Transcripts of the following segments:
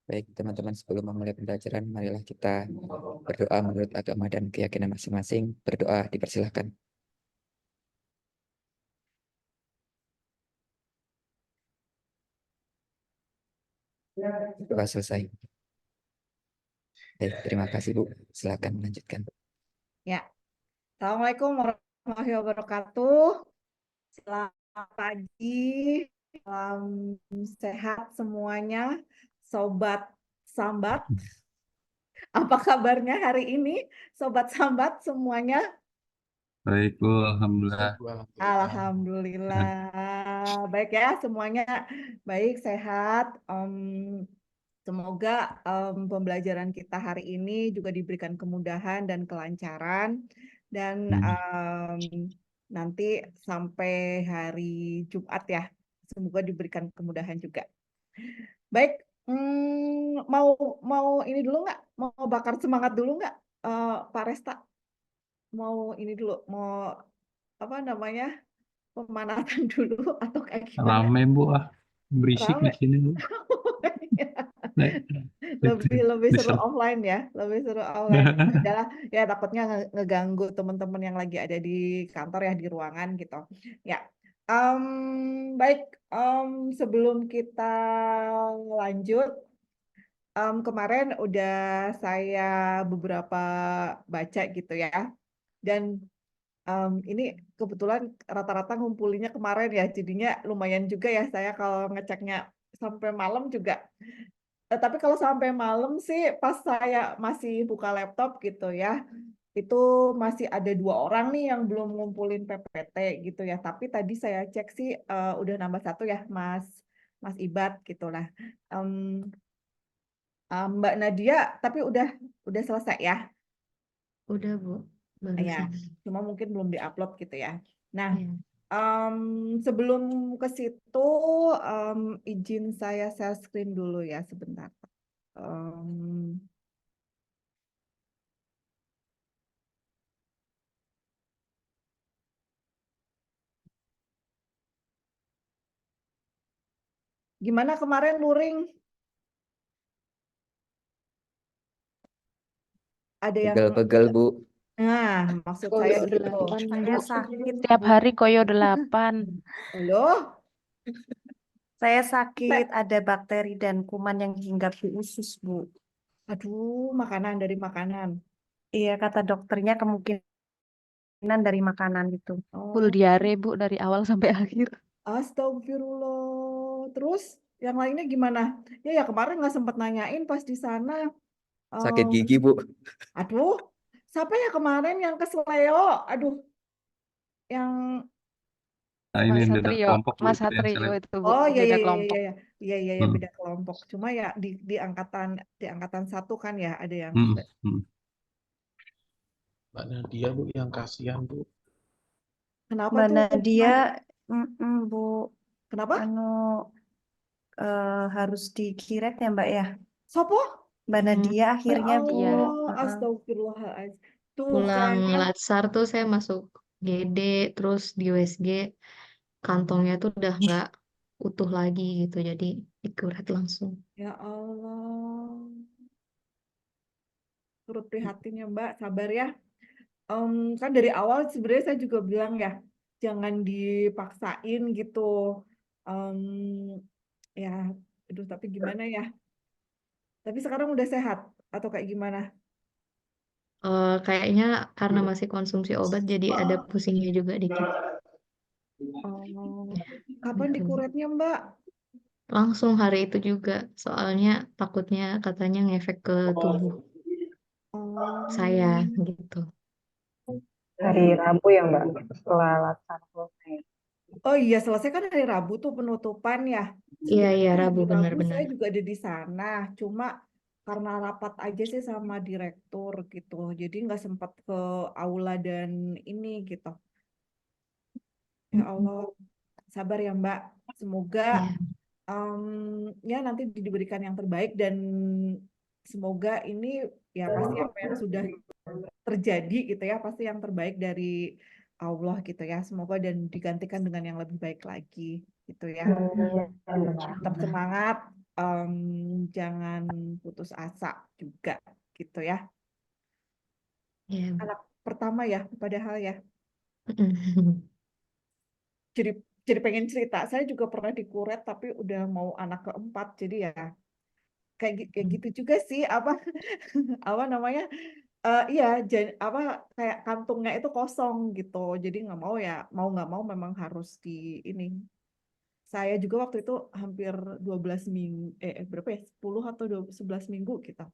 Baik, teman-teman, sebelum memulai pembelajaran, marilah kita berdoa menurut agama dan keyakinan masing-masing. Berdoa dipersilahkan. Doa selesai. Baik, terima kasih Bu. Silakan melanjutkan. Ya, Assalamualaikum warahmatullahi wabarakatuh. Selamat pagi, salam sehat semuanya, Sobat Sambat. Apa kabarnya hari ini, Sobat Sambat semuanya? Baik, Bu. Alhamdulillah. Alhamdulillah, baik ya semuanya, baik sehat. Semoga pembelajaran kita hari ini juga diberikan kemudahan dan kelancaran, dan nanti sampai hari Jumat ya, semoga diberikan kemudahan juga. Baik, mau mau ini dulu nggak? Mau bakar semangat dulu nggak, Pak Resta? Mau ini dulu, mau apa namanya, pemanasan dulu atau kayak gimana? Rame, Bu. Berisik di Rame. sini, Bu. Nek, itu. lebih seru Diser- offline ya, lebih seru offline. Adalah ya, takutnya ngeganggu teman-teman yang lagi ada di kantor ya, di ruangan gitu. Ya, baik. Sebelum kita lanjut, kemarin udah saya beberapa baca gitu ya, dan ini kebetulan rata-rata ngumpulinnya kemarin ya, jadinya lumayan juga ya saya kalau ngeceknya sampai malam juga. Tapi kalau sampai malam sih, pas saya masih buka laptop gitu ya, itu masih ada 2 orang nih yang belum ngumpulin PPT gitu ya. Tapi tadi saya cek sih udah nambah 1 ya, Mas Ibad gitulah. Em, Mbak Nadia, tapi udah selesai ya? Udah, Bu. Baru Ya, selesai. cuma mungkin belum diupload gitu ya. Nah, Iya. sebelum ke situ, izin saya share screen dulu ya sebentar. Em, Gimana kemarin luring? Ada yang Pegel-pegel Bu. Nah, maksud saya Koyo gitu. 8, Saya Bu. sakit tiap hari koyo 8. Loh, Saya sakit, ada bakteri dan kuman yang hinggap di usus, Bu. aduh, makanan dari makanan. Iya, kata dokternya kemungkinan dari makanan itu. Full Oh, diare, Bu, dari awal sampai akhir. astagfirullah. Terus yang lainnya gimana? Ya kemarin nggak sempat nanyain pas di sana. Sakit Em, gigi Bu. aduh, siapa ya kemarin yang kesleo? Aduh, yang Nah, ini Mas yang beda Satrio, kelompok, Bu. Mas Itu yang Satrio sering. itu, Bu, oh iya iya beda iya kelompok. iya iya iya iya, Hmm. beda kelompok. Cuma ya di angkatan 1 kan ya ada yang Hmm. Hmm. Mbak Nadia, Bu, yang kasihan, Bu. kenapa Mbak tuh, Nadia, Mas? Bu, Kenapa? anu harus dikiret ya, Mbak ya. Sopo? Mbak Nadia Ya akhirnya, Bu. Iya. Allah, astagfirullahaladzim. Tuh Pulang kan ya. latsar tuh saya masuk GD, terus di USG kantongnya tuh udah nggak utuh lagi gitu, jadi dikuret langsung. Ya Allah. Turut prihatin ya Mbak, sabar ya. Kan dari awal sebenarnya saya juga bilang ya, jangan dipaksain gitu. Em, ya, aduh tapi gimana ya? Tapi sekarang udah sehat atau kayak gimana? Kayaknya karena masih konsumsi obat jadi ada pusingnya juga dikit. Oh, kapan Gitu. dikuretnya Mbak? Langsung hari itu juga, soalnya takutnya katanya ngefek ke tubuh saya Oh, gitu. Hari Rabu ya Mbak, setelah latsar selesai. oh iya, selesai kan hari Rabu tuh penutupan ya. Iya, iya, Sebenarnya Rabu hari Rabu benar-benar. saya juga ada di sana, cuma karena rapat aja sih sama direktur gitu, jadi nggak sempat ke aula dan ini gitu. Ya Allah, sabar ya Mbak. Semoga Iya. ya nanti diberikan yang terbaik, dan semoga ini ya pasti apa yang sudah terjadi gitu ya, pasti yang terbaik dari Allah gitu ya. Semoga dan digantikan dengan yang lebih baik lagi gitu ya. Tetap semangat. jangan putus asa juga gitu ya. Ya. Anak pertama ya, padahal ya. Jadi pengen cerita. Saya juga pernah dikuret tapi udah mau anak keempat. Jadi ya kayak gitu juga sih apa namanya? Iya, apa kayak kantungnya itu kosong gitu. Jadi nggak mau ya, mau nggak mau memang harus di ini. Saya juga waktu itu hampir 12 minggu, berapa ya? 10 atau 11 minggu gitu.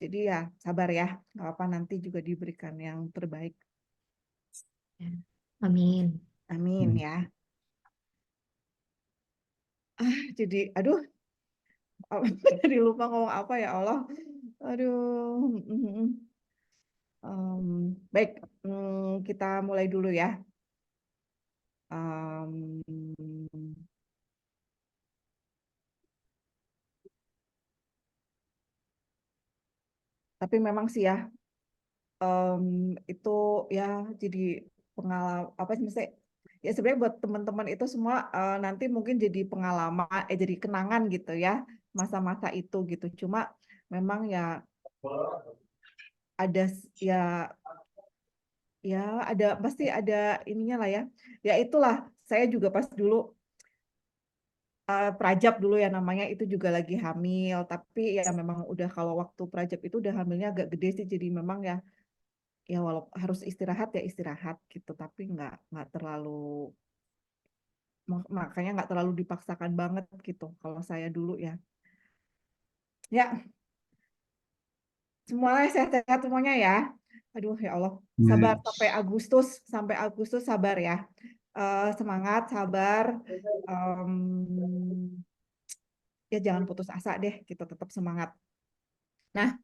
Jadi ya sabar ya, nggak apa nanti juga diberikan yang terbaik. Ya. Amin. Amin ya. Jadi aduh, jadi lupa ngomong apa ya Allah. Aduh. Baik, kita mulai dulu ya. Em, tapi memang sih ya, itu ya jadi pengalaman apa sih misalnya ya sebenarnya buat teman-teman itu semua nanti mungkin jadi pengalaman jadi kenangan gitu ya masa-masa itu gitu. Cuma memang ya ada ya ada pasti ada ininya lah ya. Ya itulah saya juga pas dulu Prajab dulu ya namanya itu juga lagi hamil tapi ya memang udah kalau waktu Prajab itu udah hamilnya agak gede sih jadi memang ya walaupun harus istirahat ya istirahat gitu tapi nggak terlalu makanya nggak terlalu dipaksakan banget gitu kalau saya dulu ya semuanya sehat-sehat semuanya ya aduh ya Allah sabar sampai Agustus sabar ya. Semangat sabar. Ya jangan putus asa deh gitu tetap semangat. Nah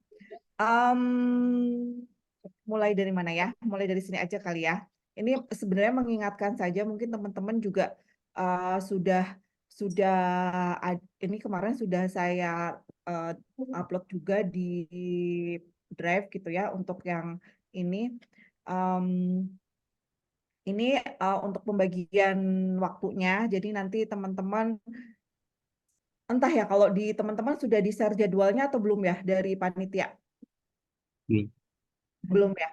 mulai dari mana ya? Mulai dari sini aja kali ya. Ini sebenarnya mengingatkan saja, mungkin teman-teman juga sudah ini kemarin sudah saya upload juga di Drive gitu ya untuk yang ini. Ini untuk pembagian waktunya. Jadi nanti teman-teman entah ya kalau di teman-teman sudah di-share jadwalnya atau belum ya dari panitia? Belum ya.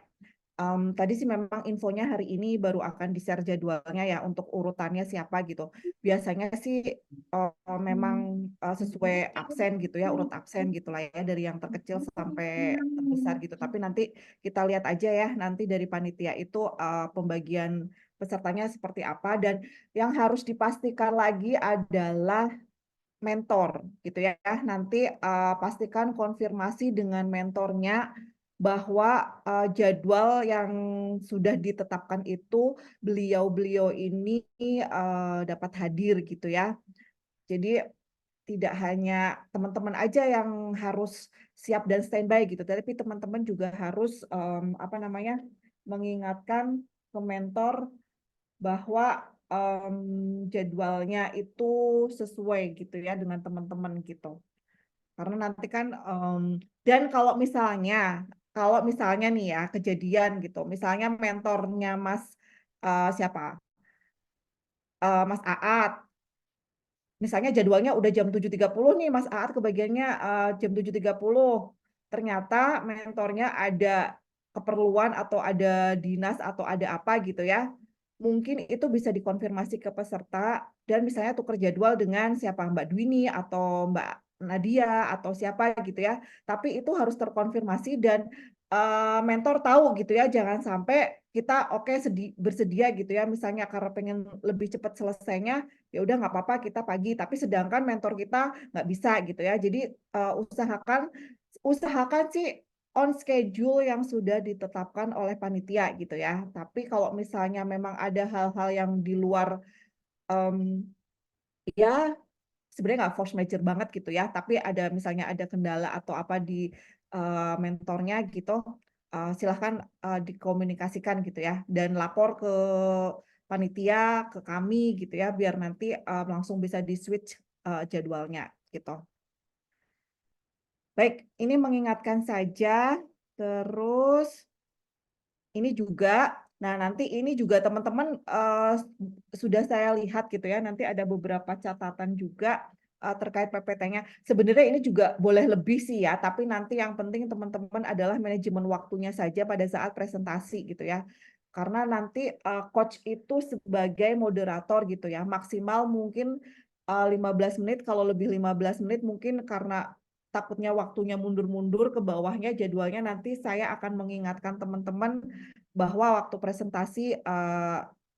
Tadi sih memang infonya hari ini baru akan di-share jadwalnya ya untuk urutannya siapa gitu. Biasanya sih memang sesuai absen gitu ya, urut absen gitu lah ya dari yang terkecil sampai terbesar gitu. Tapi nanti kita lihat aja ya nanti dari panitia itu pembagian pesertanya seperti apa dan yang harus dipastikan lagi adalah mentor gitu ya. Nanti pastikan konfirmasi dengan mentornya bahwa jadwal yang sudah ditetapkan itu beliau-beliau ini dapat hadir gitu ya. Jadi tidak hanya teman-teman aja yang harus siap dan standby gitu, tapi teman-teman juga harus mengingatkan ke mentor bahwa jadwalnya itu sesuai gitu ya dengan teman-teman gitu. Karena nanti kan dan kalau misalnya nih ya kejadian gitu, misalnya mentornya siapa? Mas Aat. Misalnya jadwalnya udah jam 7.30 nih Mas Aat kebagiannya jam 7.30. Ternyata mentornya ada keperluan atau ada dinas atau ada apa gitu ya. Mungkin itu bisa dikonfirmasi ke peserta dan misalnya tukar jadwal dengan siapa Mbak Dwini atau Mbak Nadia atau siapa gitu ya. Tapi itu harus terkonfirmasi dan mentor tahu gitu ya. Jangan sampai kita bersedia gitu ya. Misalnya karena pengen lebih cepat selesainya, ya udah nggak apa-apa kita pagi. Tapi sedangkan mentor kita nggak bisa gitu ya. Jadi usahakan sih on schedule yang sudah ditetapkan oleh panitia gitu ya. Tapi kalau misalnya memang ada hal-hal yang di luar ya sebenarnya nggak force major banget gitu ya, tapi ada misalnya ada kendala atau apa di mentornya gitu, silahkan dikomunikasikan gitu ya dan lapor ke panitia ke kami gitu ya biar nanti langsung bisa di switch jadwalnya gitu. Baik, ini mengingatkan saja. Terus ini juga, nah nanti ini juga teman-teman sudah saya lihat gitu ya, nanti ada beberapa catatan juga terkait PPT-nya. Sebenarnya ini juga boleh lebih sih ya, tapi nanti yang penting teman-teman adalah manajemen waktunya saja pada saat presentasi gitu ya. Karena nanti coach itu sebagai moderator gitu ya, maksimal mungkin 15 menit, kalau lebih 15 menit mungkin karena takutnya waktunya mundur-mundur ke bawahnya jadwalnya, nanti saya akan mengingatkan teman-teman bahwa waktu presentasi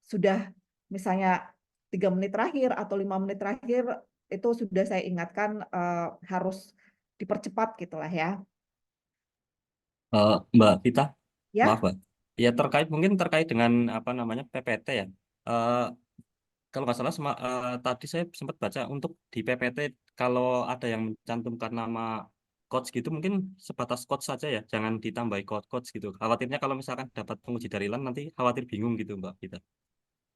sudah misalnya 3 menit terakhir atau 5 menit terakhir itu sudah saya ingatkan harus dipercepat gitulah ya. Mbak Vita, Ya, maaf Mbak. Ya mungkin terkait dengan apa namanya PPT ya. Eh, Kalau nggak salah tadi saya sempat baca untuk di PPT kalau ada yang mencantumkan nama coach gitu mungkin sebatas coach saja ya, jangan ditambahi coach gitu. Khawatirnya kalau misalkan dapat penguji dari LAN nanti khawatir bingung gitu Mbak Vita.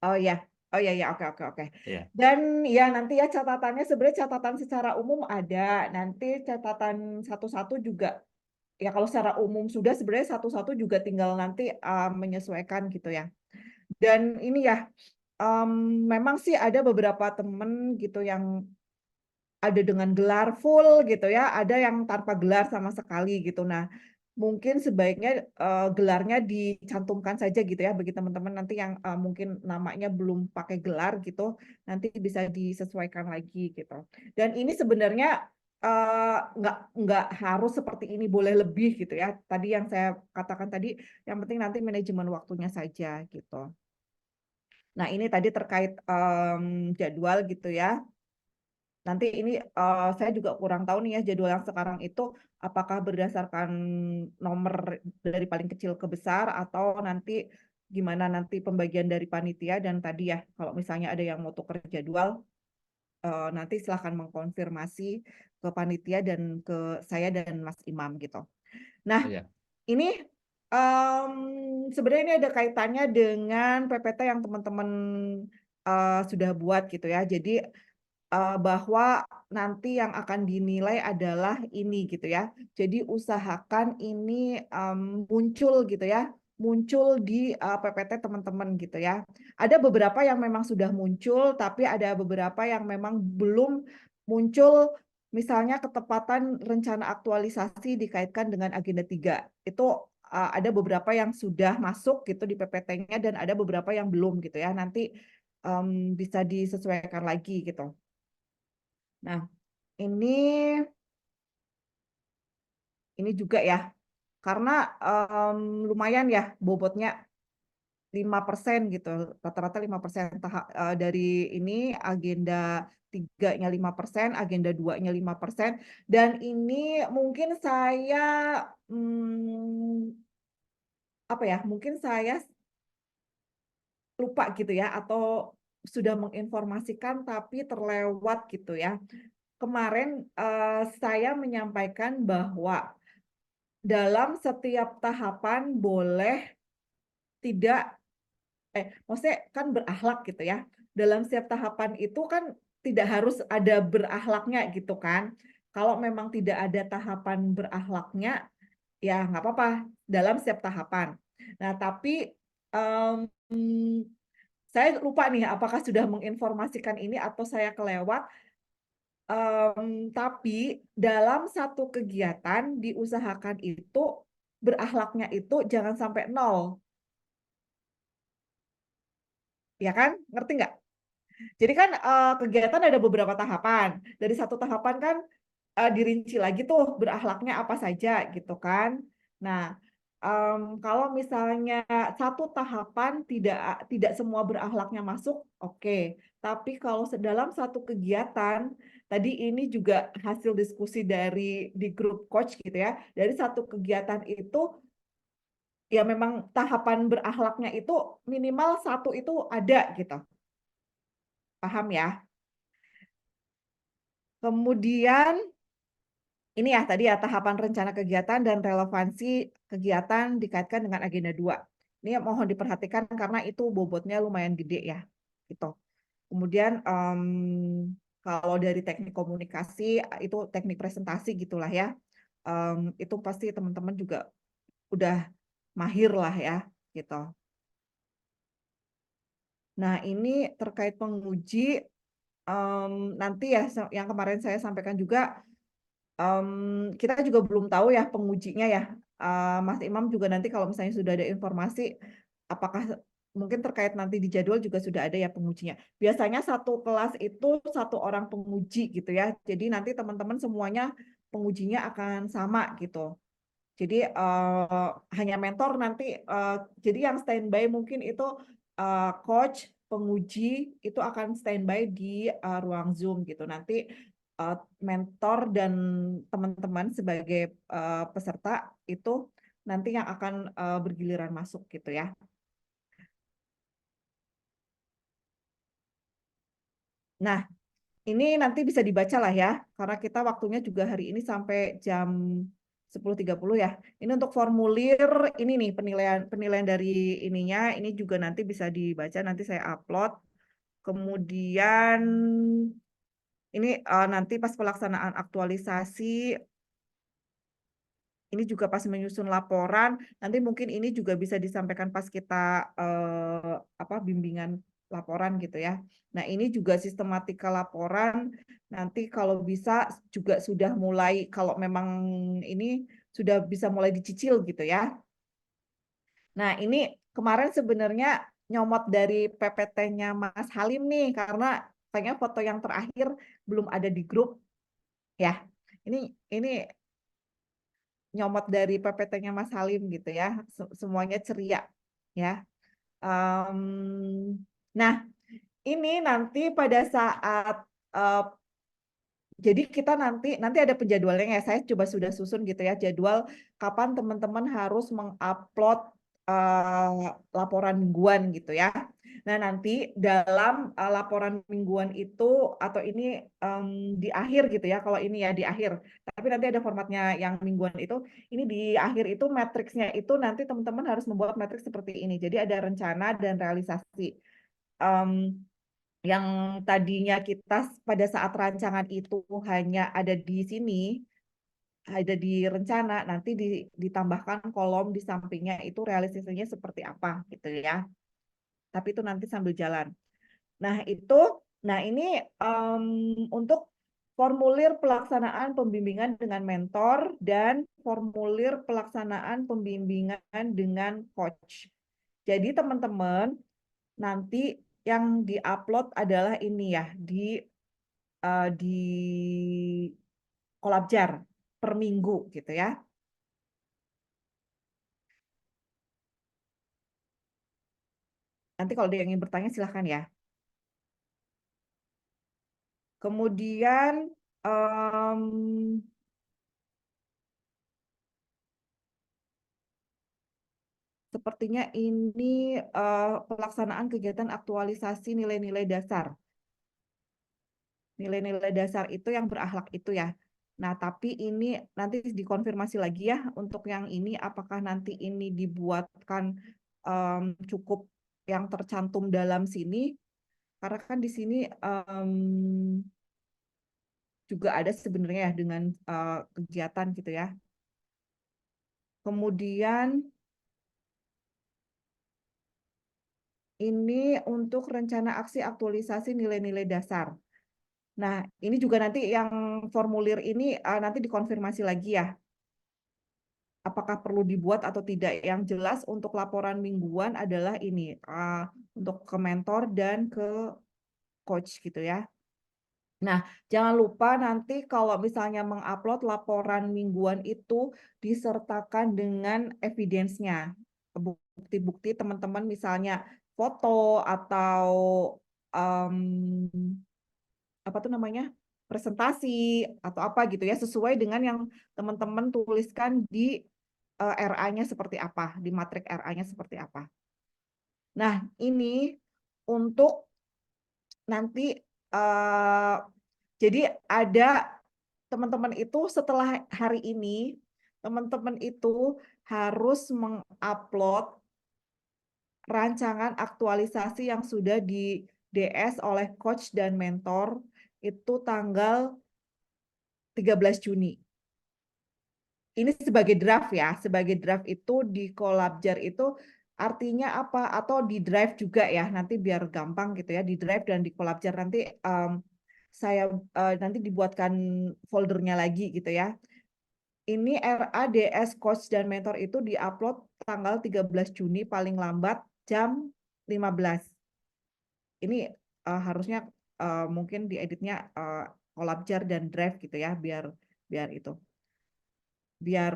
oh ya, oke. Iya. Dan ya nanti ya catatannya sebenarnya catatan secara umum ada, nanti catatan satu-satu juga ya kalau secara umum sudah sebenarnya satu-satu juga tinggal nanti menyesuaikan gitu ya. Dan ini ya memang sih ada beberapa temen gitu yang ada dengan gelar full gitu ya, ada yang tanpa gelar sama sekali gitu. Nah, mungkin sebaiknya gelarnya dicantumkan saja gitu ya bagi teman-teman nanti yang mungkin namanya belum pakai gelar gitu, nanti bisa disesuaikan lagi gitu. Dan ini sebenarnya nggak harus seperti ini, boleh lebih gitu ya. Tadi yang saya katakan tadi, yang penting nanti manajemen waktunya saja gitu. Nah, ini tadi terkait jadwal gitu ya. Nanti ini saya juga kurang tahu nih ya jadwal yang sekarang itu apakah berdasarkan nomor dari paling kecil ke besar atau nanti gimana nanti pembagian dari panitia. Dan tadi ya kalau misalnya ada yang mau tukar jadwal nanti silahkan mengkonfirmasi ke panitia dan ke saya dan Mas Imam gitu. Nah, Iya. ini sebenarnya ini ada kaitannya dengan PPT yang teman-teman sudah buat gitu ya. Jadi bahwa nanti yang akan dinilai adalah ini gitu ya. Jadi usahakan ini muncul gitu ya, muncul di PPT teman-teman gitu ya. Ada beberapa yang memang sudah muncul, tapi ada beberapa yang memang belum muncul. Misalnya ketepatan rencana aktualisasi dikaitkan dengan agenda 3. Itu ada beberapa yang sudah masuk gitu di PPT-nya dan ada beberapa yang belum gitu ya. Nanti bisa disesuaikan lagi gitu. Nah, ini juga ya, karena lumayan ya bobotnya 5% gitu, rata-rata 5% dari ini agenda 3-nya 5%, agenda 2-nya 5%, dan ini mungkin saya apa ya, mungkin saya lupa gitu ya, atau sudah menginformasikan tapi terlewat gitu ya. Kemarin saya menyampaikan bahwa dalam setiap tahapan boleh tidak, maksudnya kan berakhlak gitu ya. Dalam setiap tahapan itu kan tidak harus ada berakhlaknya gitu kan. Kalau memang tidak ada tahapan berakhlaknya, ya nggak apa-apa dalam setiap tahapan. Nah, tapi saya lupa nih apakah sudah menginformasikan ini atau saya kelewat. Tapi dalam satu kegiatan diusahakan itu berakhlaknya itu jangan sampai 0. Ya kan? Ngerti nggak? Jadi kan kegiatan ada beberapa tahapan. Dari satu tahapan kan dirinci lagi tuh berakhlaknya apa saja gitu kan. Nah, kalau misalnya satu tahapan tidak semua berakhlaknya masuk, oke. Tapi kalau dalam satu kegiatan, tadi ini juga hasil diskusi di grup coach gitu ya. Dari satu kegiatan itu ya memang tahapan berakhlaknya itu minimal 1 itu ada gitu. Paham ya? Kemudian ini ya tadi ya tahapan rencana kegiatan dan relevansi kegiatan dikaitkan dengan agenda 2. Ini mohon diperhatikan karena itu bobotnya lumayan gede ya. Gitu. Kemudian kalau dari teknik komunikasi itu teknik presentasi gitulah ya. Itu pasti teman-teman juga udah mahir lah ya gitu. Nah, ini terkait penguji nanti ya yang kemarin saya sampaikan juga, kita juga belum tahu ya pengujinya ya. Mas Imam juga nanti kalau misalnya sudah ada informasi, apakah mungkin terkait nanti di jadwal juga sudah ada ya pengujinya. Biasanya satu kelas itu satu orang penguji gitu ya. Jadi nanti teman-teman semuanya pengujinya akan sama gitu. Jadi hanya mentor nanti. Jadi yang standby mungkin itu coach, penguji itu akan standby di ruang Zoom gitu. Nanti mentor dan teman-teman sebagai peserta itu nanti yang akan bergiliran masuk gitu ya. Nah, ini nanti bisa dibaca lah ya, karena kita waktunya juga hari ini sampai jam 10.30 ya. Ini untuk formulir ini nih penilaian dari ininya, ini juga nanti bisa dibaca, nanti saya upload. Kemudian ini nanti pas pelaksanaan aktualisasi, ini juga pas menyusun laporan, nanti mungkin ini juga bisa disampaikan pas kita bimbingan laporan gitu ya. Nah, ini juga sistematika laporan, nanti kalau bisa juga sudah mulai, kalau memang ini sudah bisa mulai dicicil gitu ya. Nah, ini kemarin sebenarnya nyomot dari PPT-nya Mas Halim nih, karena kayaknya foto yang terakhir belum ada di grup ya. Ini nyomot dari PPT-nya Mas Halim gitu ya, semuanya ceria ya. Nah, ini nanti pada saat jadi kita nanti ada penjadwalannya ya. Saya coba sudah susun gitu ya jadwal kapan teman-teman harus mengupload laporan mingguan gitu ya. Nah, nanti dalam laporan mingguan itu atau ini di akhir gitu ya. Kalau ini ya di akhir. Tapi nanti ada formatnya yang mingguan itu. Ini di akhir itu matriksnya itu nanti teman-teman harus membuat matriks seperti ini. Jadi ada rencana dan realisasi. Yang tadinya kita pada saat rancangan itu hanya ada di sini, ada di rencana, nanti ditambahkan kolom di sampingnya itu realisasinya seperti apa gitu ya. Tapi itu nanti sambil jalan. Nah ini untuk formulir pelaksanaan pembimbingan dengan mentor dan formulir pelaksanaan pembimbingan dengan coach. Jadi teman-teman nanti yang diupload adalah ini ya di Kolabjar per minggu gitu ya. Nanti kalau ada yang ingin bertanya silahkan ya. Kemudian sepertinya ini pelaksanaan kegiatan aktualisasi nilai-nilai dasar. Nilai-nilai dasar itu yang berakhlak itu ya. Nah, tapi ini nanti dikonfirmasi lagi ya untuk yang ini apakah nanti ini dibuatkan cukup yang tercantum dalam sini. Karena kan di sini juga ada sebenarnya ya dengan kegiatan gitu ya. Kemudian ini untuk rencana aksi aktualisasi nilai-nilai dasar. Nah, ini juga nanti yang formulir ini nanti dikonfirmasi lagi ya. Apakah perlu dibuat atau tidak. Yang jelas untuk laporan mingguan adalah ini, untuk ke mentor dan ke coach gitu ya. Nah, jangan lupa nanti kalau misalnya mengupload laporan mingguan itu disertakan dengan evidence-nya. Bukti-bukti teman-teman misalnya foto atau presentasi atau apa gitu ya, sesuai dengan yang teman-teman tuliskan di RA-nya seperti apa, di matrik RA-nya seperti apa. Nah, ini untuk nanti jadi ada teman-teman itu setelah hari ini, teman-teman itu harus mengupload rancangan aktualisasi yang sudah di DS oleh coach dan mentor itu tanggal 13 Juni. Ini sebagai draft ya, sebagai draft itu di Kolabjar itu artinya apa? Atau di drive juga ya, nanti biar gampang gitu ya, di drive dan di Kolabjar nanti nanti dibuatkan foldernya lagi gitu ya. Ini RADS coach dan mentor itu diupload tanggal 13 Juni paling lambat jam 15. Ini harusnya mungkin dieditnya Collabjar dan Drive gitu ya, biar itu. Biar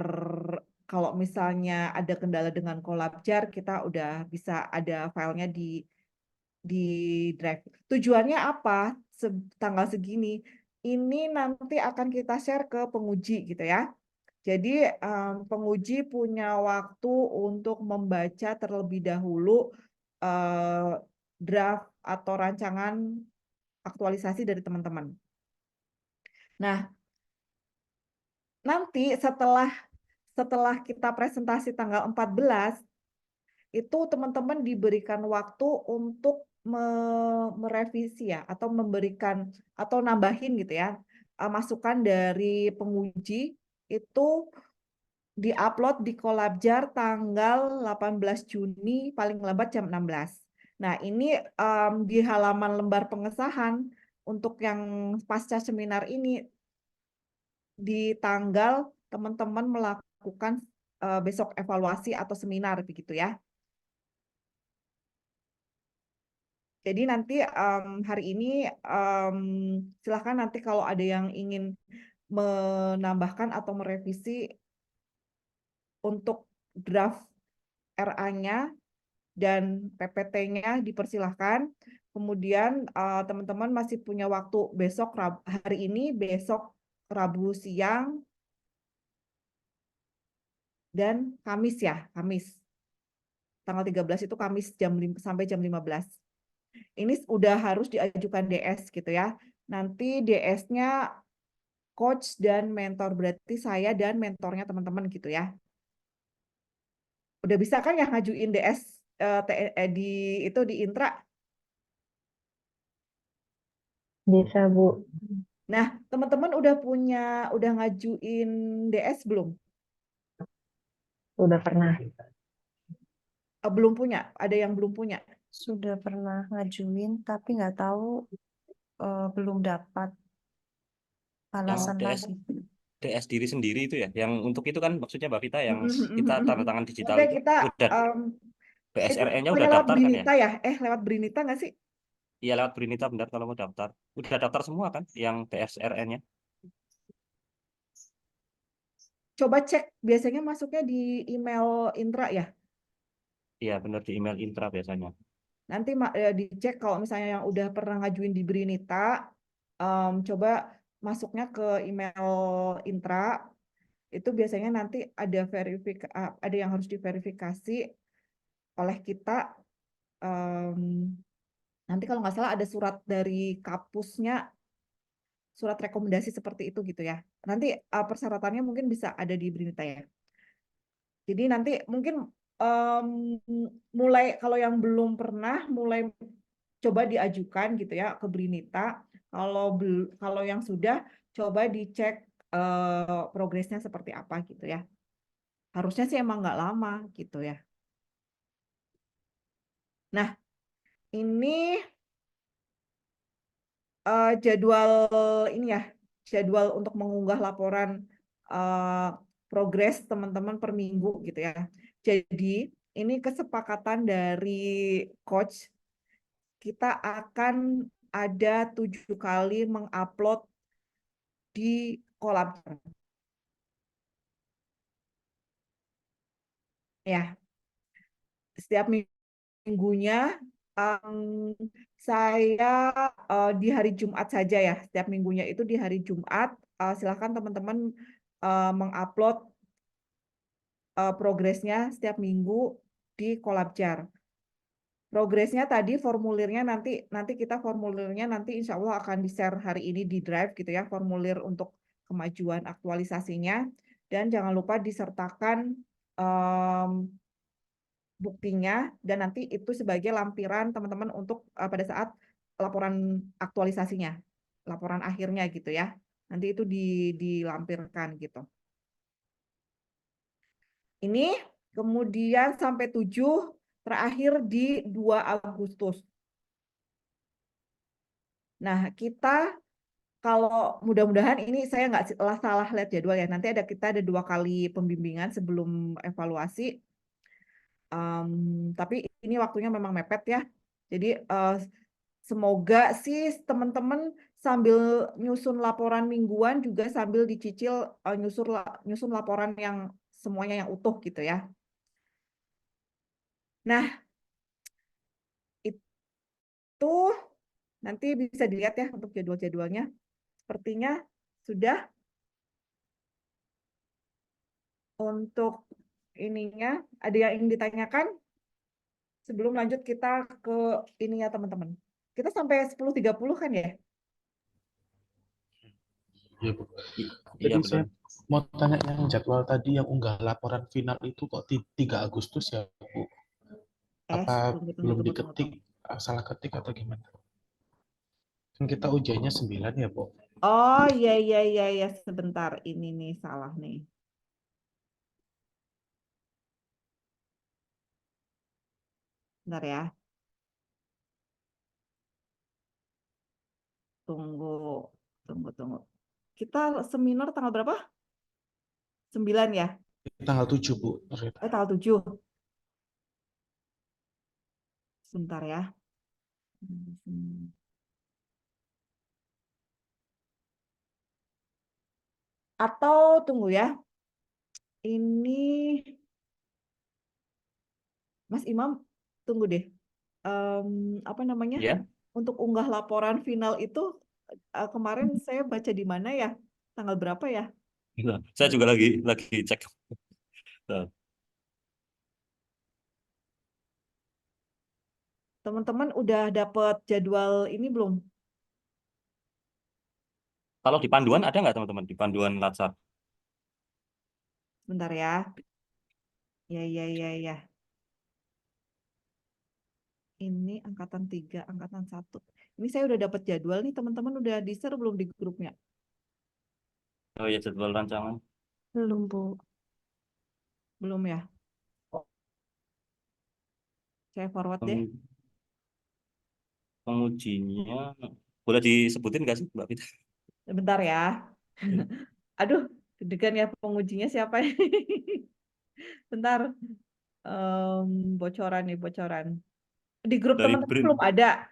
kalau misalnya ada kendala dengan Collabjar, kita udah bisa ada filenya di Drive. Tujuannya apa? Tanggal segini. Ini nanti akan kita share ke penguji gitu ya. Jadi penguji punya waktu untuk membaca terlebih dahulu draft atau rancangan aktualisasi dari teman-teman. Nah, nanti setelah kita presentasi tanggal 14, itu teman-teman diberikan waktu untuk merevisi ya, atau memberikan atau nambahin gitu ya, masukan dari penguji itu diupload di Collabjar tanggal 18 Juni paling lambat jam 16. Nah, ini di halaman lembar pengesahan untuk yang pasca seminar ini di tanggal teman-teman melakukan besok evaluasi atau seminar begitu ya. Jadi nanti hari ini silahkan nanti kalau ada yang ingin menambahkan atau merevisi untuk draft RA-nya dan PPT-nya dipersilahkan. Kemudian teman-teman masih punya waktu besok hari ini, besok Rabu siang, dan Kamis ya, Kamis. Tanggal 13 itu Kamis sampai jam 15. Ini udah harus diajukan DS gitu ya. Nanti DS-nya coach dan mentor, berarti saya dan mentornya teman-teman gitu ya. Udah bisa kan ya ngajuin DS di Intra? Bisa, Bu. Nah, teman-teman udah ngajuin DS belum? Udah pernah. Belum punya, ada yang belum punya. Sudah pernah ngajuin, tapi nggak tahu belum dapat balasan DS lagi. DS diri sendiri itu ya, yang untuk itu kan maksudnya Mbak Vita yang kita tanda tangan digital Udah itu kita udah itu BSRN-nya pokoknya udah lewat daftar kan ya? Brinita ya? Lewat Brinita nggak sih? Iya lewat Brinita benar kalau mau daftar. Udah daftar semua kan yang BSRN-nya? Coba cek, biasanya masuknya di email Intra ya? Iya benar di email Intra biasanya. Nanti dicek kalau misalnya yang udah pernah ngajuin di Brinita, coba masuknya ke email Intra, itu biasanya nanti ada yang harus diverifikasi oleh kita. Nanti kalau nggak salah ada surat dari kampusnya, surat rekomendasi seperti itu gitu ya. Nanti persyaratannya mungkin bisa ada di Brinita ya. Jadi nanti mungkin mulai kalau yang belum pernah mulai coba diajukan gitu ya ke Brinita. Kalau yang sudah coba dicek progresnya seperti apa gitu ya. Harusnya sih emang nggak lama gitu ya. Nah, ini jadwal ini ya, jadwal untuk mengunggah laporan progres teman-teman per minggu gitu ya. Jadi ini kesepakatan dari coach, kita akan ada 7 kali mengupload di Collabjar. Ya, setiap minggunya saya di hari Jumat saja ya, setiap minggunya itu di hari Jumat. Silakan teman-teman mengupload progresnya setiap minggu di Collabjar. Progresnya tadi formulirnya nanti kita formulirnya nanti insya Allah akan di-share hari ini di Drive gitu ya, formulir untuk kemajuan aktualisasinya, dan jangan lupa disertakan buktinya, dan nanti itu sebagai lampiran teman-teman untuk pada saat laporan aktualisasinya, laporan akhirnya gitu ya. Nanti itu dilampirkan gitu. Ini kemudian sampai 7, terakhir di 2 Agustus. Nah, kita kalau mudah-mudahan ini saya nggak salah lihat jadwal ya. Nanti kita ada 2 kali pembimbingan sebelum evaluasi. Tapi ini waktunya memang mepet ya. Jadi semoga sih teman-teman sambil nyusun laporan mingguan juga sambil dicicil nyusun laporan yang semuanya yang utuh gitu ya. Nah, itu nanti bisa dilihat ya untuk jadwal-jadwalnya. Sepertinya sudah untuk ininya. Ada yang ingin ditanyakan? Sebelum lanjut kita ke ininya teman-teman. Kita sampai 10.30 kan ya? Iya, Bu. Iya Jadi saya benar. mau tanya yang jadwal tadi yang unggah laporan final itu kok 3 Agustus ya, Bu? Apa belum Tunggu. diketik, salah ketik atau gimana? Kan kita ujiannya 9 ya, Bu. Oh iya sebentar ini nih salah nih. Bentar ya. Tunggu. Kita seminar tanggal berapa? 9 ya? Tanggal 7, Bu. Tanggal 7. Sebentar ya. Atau tunggu ya. Ini Mas Imam, tunggu deh. Apa namanya? Ya, Untuk unggah laporan final itu kemarin saya baca di mana ya? Tanggal berapa ya? nah, saya juga lagi cek. Nah, Teman-teman udah dapat jadwal ini belum? kalau di panduan ada nggak teman-teman di panduan Latsar? Bentar ya. Ya. Ini angkatan 3, angkatan 1. Ini saya udah dapat jadwal nih, teman-teman udah di-share belum di grupnya? Oh ya, jadwal rancangan. Belum, Bu. Belum ya? Saya forward deh. Pengujinya boleh disebutin nggak sih, Mbak Vita? Bentar ya. Aduh, deg-degan ya pengujinya siapa ya? Bentar. Bocoran. Di grup Dari teman-teman BRIN. belum ada.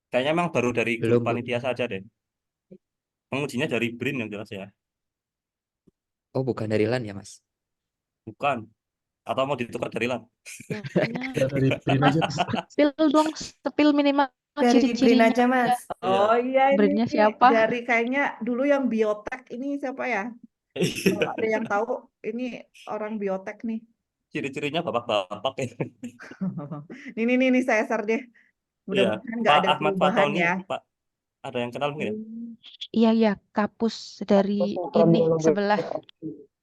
Kayaknya emang baru dari grup Belum, Bu. panitia saja deh. Pengujinya dari BRIN yang jelas ya. Oh, bukan dari LAN ya, Mas? Bukan. Atau mau ditukar dari LAN? Kayaknya Ya, dari BRIN aja. spill dong, spill minimal Dari BRIN ciri-cirinya aja, Mas. Oh iya ini BRIN-nya siapa? dari kayaknya dulu yang biotek ini siapa ya? Kalau ada yang tahu ini orang biotek nih. Ciri-cirinya bapak-bapak ya. Nih saya share deh. Iya, Mudah-mudahan nggak Pak ada Ahmad perubahan Fatoni, ya. Pak, ada yang kenal mungkin ya? Iya, kapus dari ini Mikrobiologi sebelah.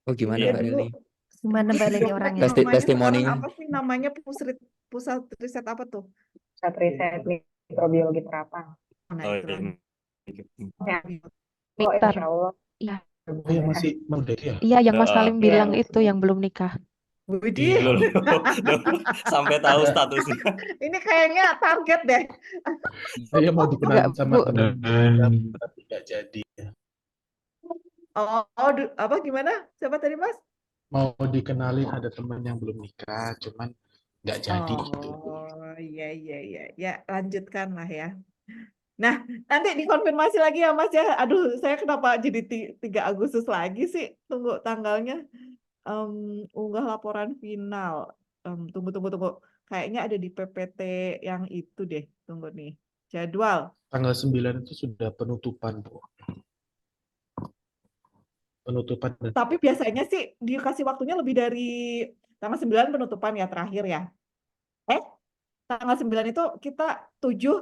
Oh, gimana Iya. Mbak Dulu Lili? Gimana Mbak Lili orangnya? namanya sekarang Testimoninya. apa sih namanya pusat riset apa tuh? pusat riset mikrobiologi terapan. Nah Oh, itu iya. kan. Ya, oh Miktar. insya Allah. Iya. Oh ya, masih muda ya? Iya, yang Mas Salim Iya. bilang itu yang belum nikah. Widih, Loh, sampai tahu statusnya. ini kayaknya target deh. Saya mau dikenalin Enggak, sama Bu. teman tapi nggak jadi. Apa gimana? Siapa tadi Mas? Mau dikenalin ada teman yang belum nikah, cuman nggak jadi gitu. Oh iya. Ya lanjutkan lah ya. Nah nanti dikonfirmasi lagi ya Mas ya. Aduh saya kenapa jadi 3 Agustus lagi sih? Tunggu tanggalnya. Unggah laporan final. Tunggu. Kayaknya ada di PPT yang itu deh. Tunggu nih. Jadwal. Tanggal 9 itu sudah penutupan, Bu. Penutupan. Tapi biasanya sih dikasih waktunya lebih dari tanggal 9 penutupan ya terakhir ya. Tanggal 9 itu kita 7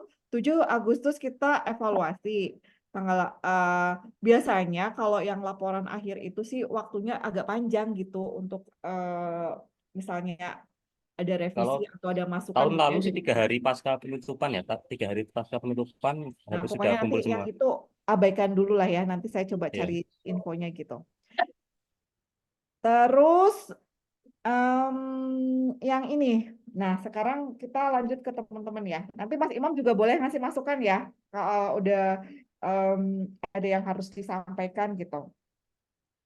Agustus kita evaluasi. Biasanya kalau yang laporan akhir itu sih waktunya agak panjang gitu untuk misalnya ada revisi Kalau atau ada masukan tahun gitu lalu ya. sih 3 hari pasca penutupan ya, 3 hari pasca penutupan Nah, harus sudah pokoknya nanti kumpul yang semua. itu abaikan dulu lah ya. Nanti saya coba Iya. cari infonya gitu. Terus yang ini. Nah, sekarang kita lanjut ke teman-teman ya. Nanti Mas Imam juga boleh ngasih masukan ya. Kalau udah ada yang harus disampaikan gitu.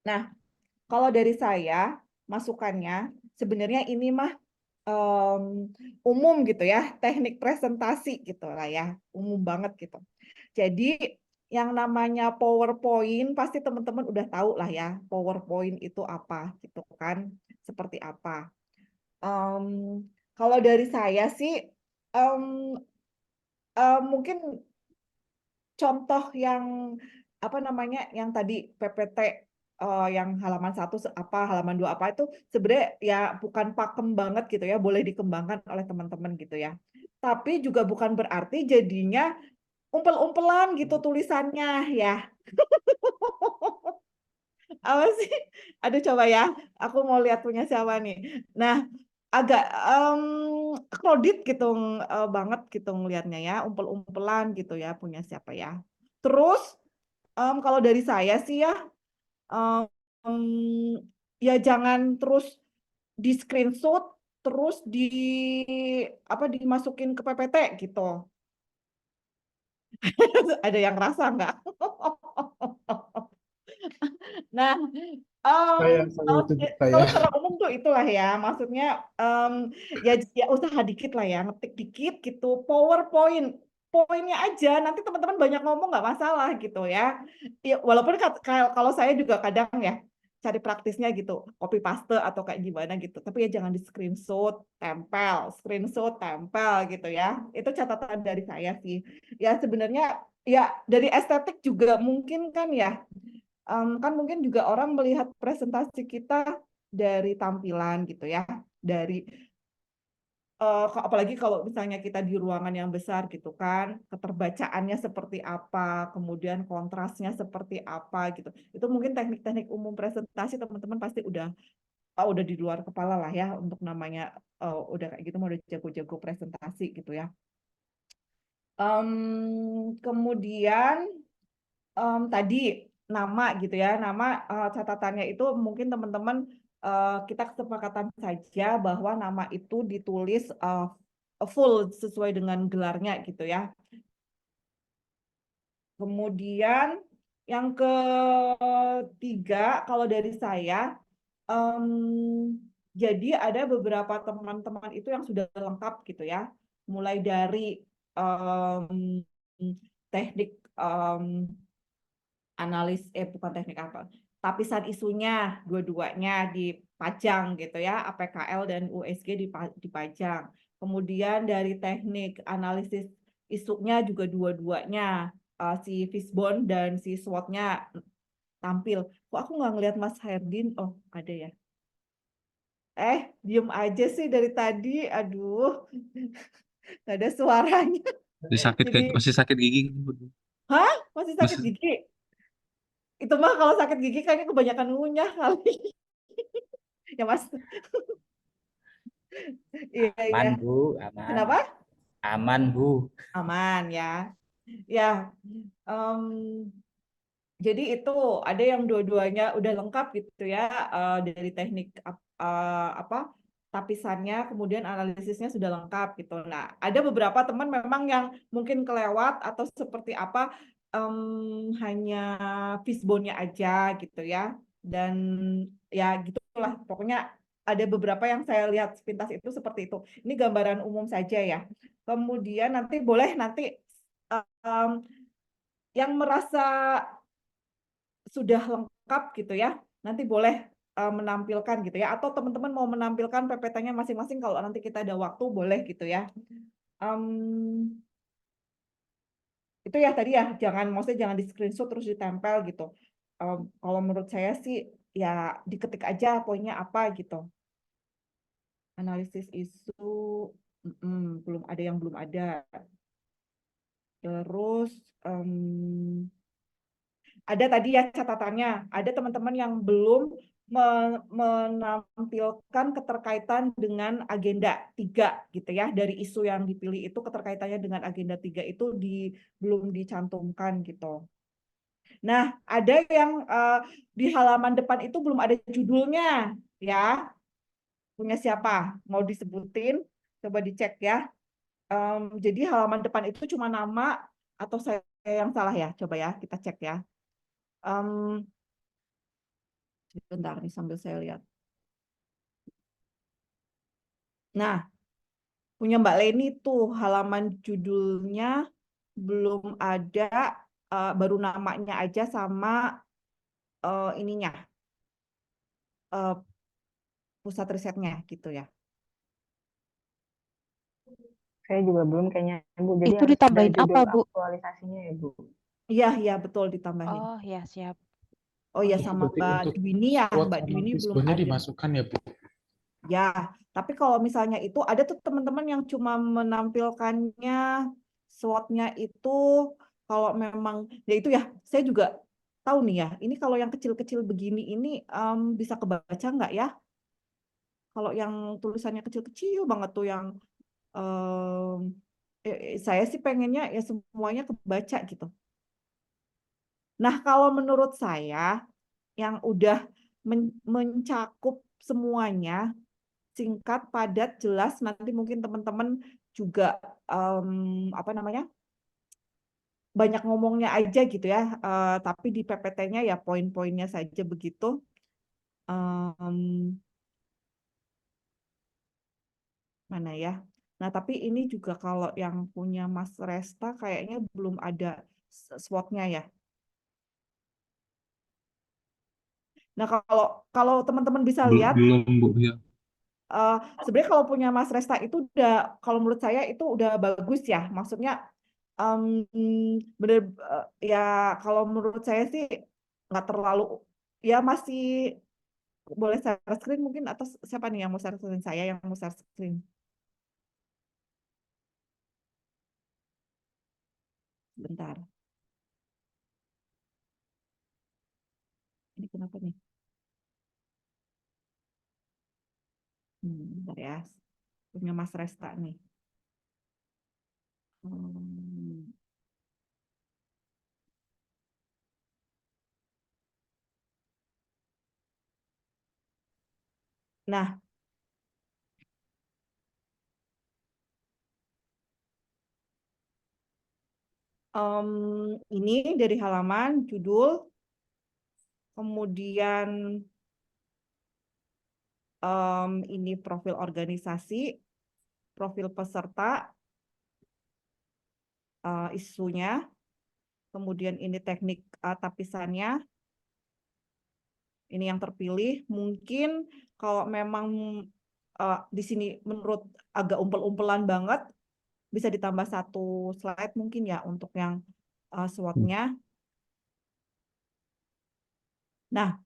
Nah, kalau dari saya masukannya sebenarnya ini mah umum gitu ya, teknik presentasi gitu lah ya, umum banget gitu. Jadi yang namanya PowerPoint pasti teman-teman udah tahu lah ya, PowerPoint itu apa gitu kan, seperti apa. Kalau dari saya sih mungkin contoh yang apa namanya yang tadi PPT yang halaman 1 apa, halaman 2 apa itu sebenarnya ya bukan pakem banget gitu ya, boleh dikembangkan oleh teman-teman gitu ya. Tapi juga bukan berarti jadinya umpel-umpelan gitu tulisannya ya. Apa sih? Aduh coba ya, aku mau lihat punya siapa nih. Nah, agak kredit gitu banget gitu ngelihatnya ya, umpel-umpelan gitu ya punya siapa ya. Terus kalau dari saya sih ya, ya jangan terus di screenshot terus dimasukin ke PPT gitu. Ada yang rasa nggak? Nah, Saya kalau itu saya. secara umum tuh itulah ya, maksudnya ya usaha dikit lah ya, ngetik dikit gitu, PowerPoint, poinnya aja, nanti teman-teman banyak ngomong nggak masalah gitu ya. Ya walaupun kalau saya juga kadang ya cari praktisnya gitu, copy paste atau kayak gimana gitu, tapi ya jangan di screenshot, tempel gitu ya. Itu catatan dari saya sih. Ya sebenarnya ya dari estetik juga mungkin kan ya. Kan mungkin juga orang melihat presentasi kita dari tampilan gitu ya, dari apalagi kalau misalnya kita di ruangan yang besar gitu kan, keterbacaannya seperti apa, kemudian kontrasnya seperti apa gitu. Itu mungkin teknik-teknik umum presentasi teman-teman pasti udah di luar kepala lah ya untuk namanya udah kayak gitu mau udah jago-jago presentasi gitu ya. Kemudian tadi nama gitu ya, nama catatannya itu mungkin teman-teman kita kesepakatan saja bahwa nama itu ditulis full sesuai dengan gelarnya gitu ya. Kemudian yang ketiga kalau dari saya, jadi ada beberapa teman-teman itu yang sudah lengkap gitu ya, mulai dari teknik bukan teknik apa, tapisan isunya dua-duanya dipajang gitu ya, APKL dan USG dipajang. Kemudian dari teknik analisis isunya juga dua-duanya si Fishbone dan si SWOT-nya tampil. Kok aku nggak ngelihat Mas Herdin? Oh, ada ya. Diem aja sih dari tadi. Aduh, nggak ada suaranya. Masih sakit gigi. Hah? Masih sakit gigi? Itu mah kalau sakit gigi kayaknya kebanyakan ngunyah kali. Ya Mas. Iya, Aman, iya. Bu, aman. Kenapa? Aman, Bu. Aman ya. Ya. Jadi itu ada yang dua-duanya udah lengkap gitu ya, dari teknik apa tapisannya, kemudian analisisnya sudah lengkap gitu. Nah, ada beberapa teman memang yang mungkin kelewat atau seperti apa, hanya fishbone-nya aja gitu ya. Dan ya gitulah, pokoknya ada beberapa yang saya lihat sepintas itu seperti itu. Ini gambaran umum saja ya. Kemudian nanti boleh yang merasa sudah lengkap gitu ya, nanti boleh menampilkan gitu ya, atau teman-teman mau menampilkan PPT-nya masing-masing kalau nanti kita ada waktu boleh gitu ya. Itu ya tadi ya, maksudnya jangan di screenshot terus ditempel gitu. Kalau menurut saya sih ya diketik aja poinnya apa gitu. Analisis isu belum ada yang belum ada. Terus ada tadi ya catatannya, ada teman-teman yang belum menampilkan keterkaitan dengan agenda 3 gitu ya, dari isu yang dipilih itu keterkaitannya dengan agenda 3 itu belum dicantumkan gitu. Nah, ada yang di halaman depan itu belum ada judulnya ya. Punya siapa? Mau disebutin? Coba dicek ya. Jadi halaman depan itu cuma nama atau saya yang salah ya? Coba ya, kita cek ya. Sebentar nih sambil saya lihat. Nah, punya Mbak Leni tuh halaman judulnya belum ada, baru namanya aja sama ininya, eh, pusat risetnya gitu ya. Saya juga belum kayaknya, Bu. Jadi Itu harus ada ditambahin apa, judul Bu? aktualisasinya ya, Bu. Iya, iya betul ditambahin. Oh, ya siap. Oh ya, Iya. sama Berarti Mbak untuk Dwini ya, SWOT Mbak sama Dwini belum Fishbone-nya ada. dimasukkan ya, Bu? Ya, tapi kalau misalnya itu ada tuh teman-teman yang cuma menampilkannya SWOT-nya itu, kalau memang ya itu ya, saya juga tahu nih ya. Ini kalau yang kecil-kecil begini ini bisa kebaca nggak ya? Kalau yang tulisannya kecil-kecil banget tuh yang saya sih pengennya ya semuanya kebaca gitu. Nah, kalau menurut saya yang udah mencakup semuanya, singkat, padat, jelas, nanti mungkin teman-teman juga apa namanya, banyak ngomongnya aja gitu ya, tapi di PPT-nya ya poin-poinnya saja begitu. Mana ya? Nah, tapi ini juga kalau yang punya Mas Resta kayaknya belum ada SWOT-nya ya. Nah, kalau teman-teman bisa lihat, Belum, Bu. Ya. sebenarnya kalau punya Mas Resta itu udah, kalau menurut saya itu udah bagus ya. Maksudnya bener, ya kalau menurut saya sih nggak terlalu, ya masih boleh share screen mungkin, atau siapa nih yang mau share screen? Saya yang mau share screen. Bentar. Ini kenapa nih? Bentar ya. Punya Mas Resta nih. Nah, ini dari halaman judul, kemudian ini profil organisasi, profil peserta, isunya, kemudian ini teknik tapisannya, ini yang terpilih. Mungkin kalau memang di sini menurut agak umpel-umpelan banget, bisa ditambah satu slide mungkin ya untuk yang SWOT-nya. Nah,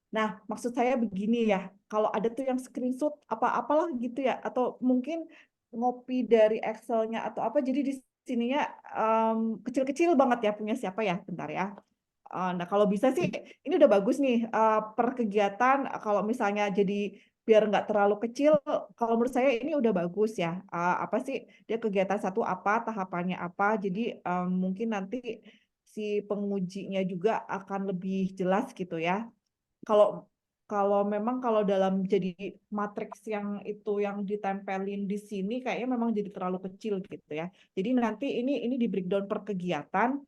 nah maksud saya begini ya, kalau ada tuh yang screenshot apa-apalah gitu ya, atau mungkin ngopi dari Excel-nya atau apa, jadi di sininya kecil-kecil banget ya, punya siapa ya, bentar ya. Nah, kalau bisa sih ini udah bagus nih, per kegiatan kalau misalnya jadi biar nggak terlalu kecil, kalau menurut saya ini udah bagus ya. Apa sih dia kegiatan satu apa, tahapannya apa, jadi mungkin nanti si pengujinya juga akan lebih jelas gitu ya. Kalau memang kalau dalam jadi matriks yang itu yang ditempelin di sini kayaknya memang jadi terlalu kecil gitu ya. Jadi nanti ini di breakdown per kegiatan,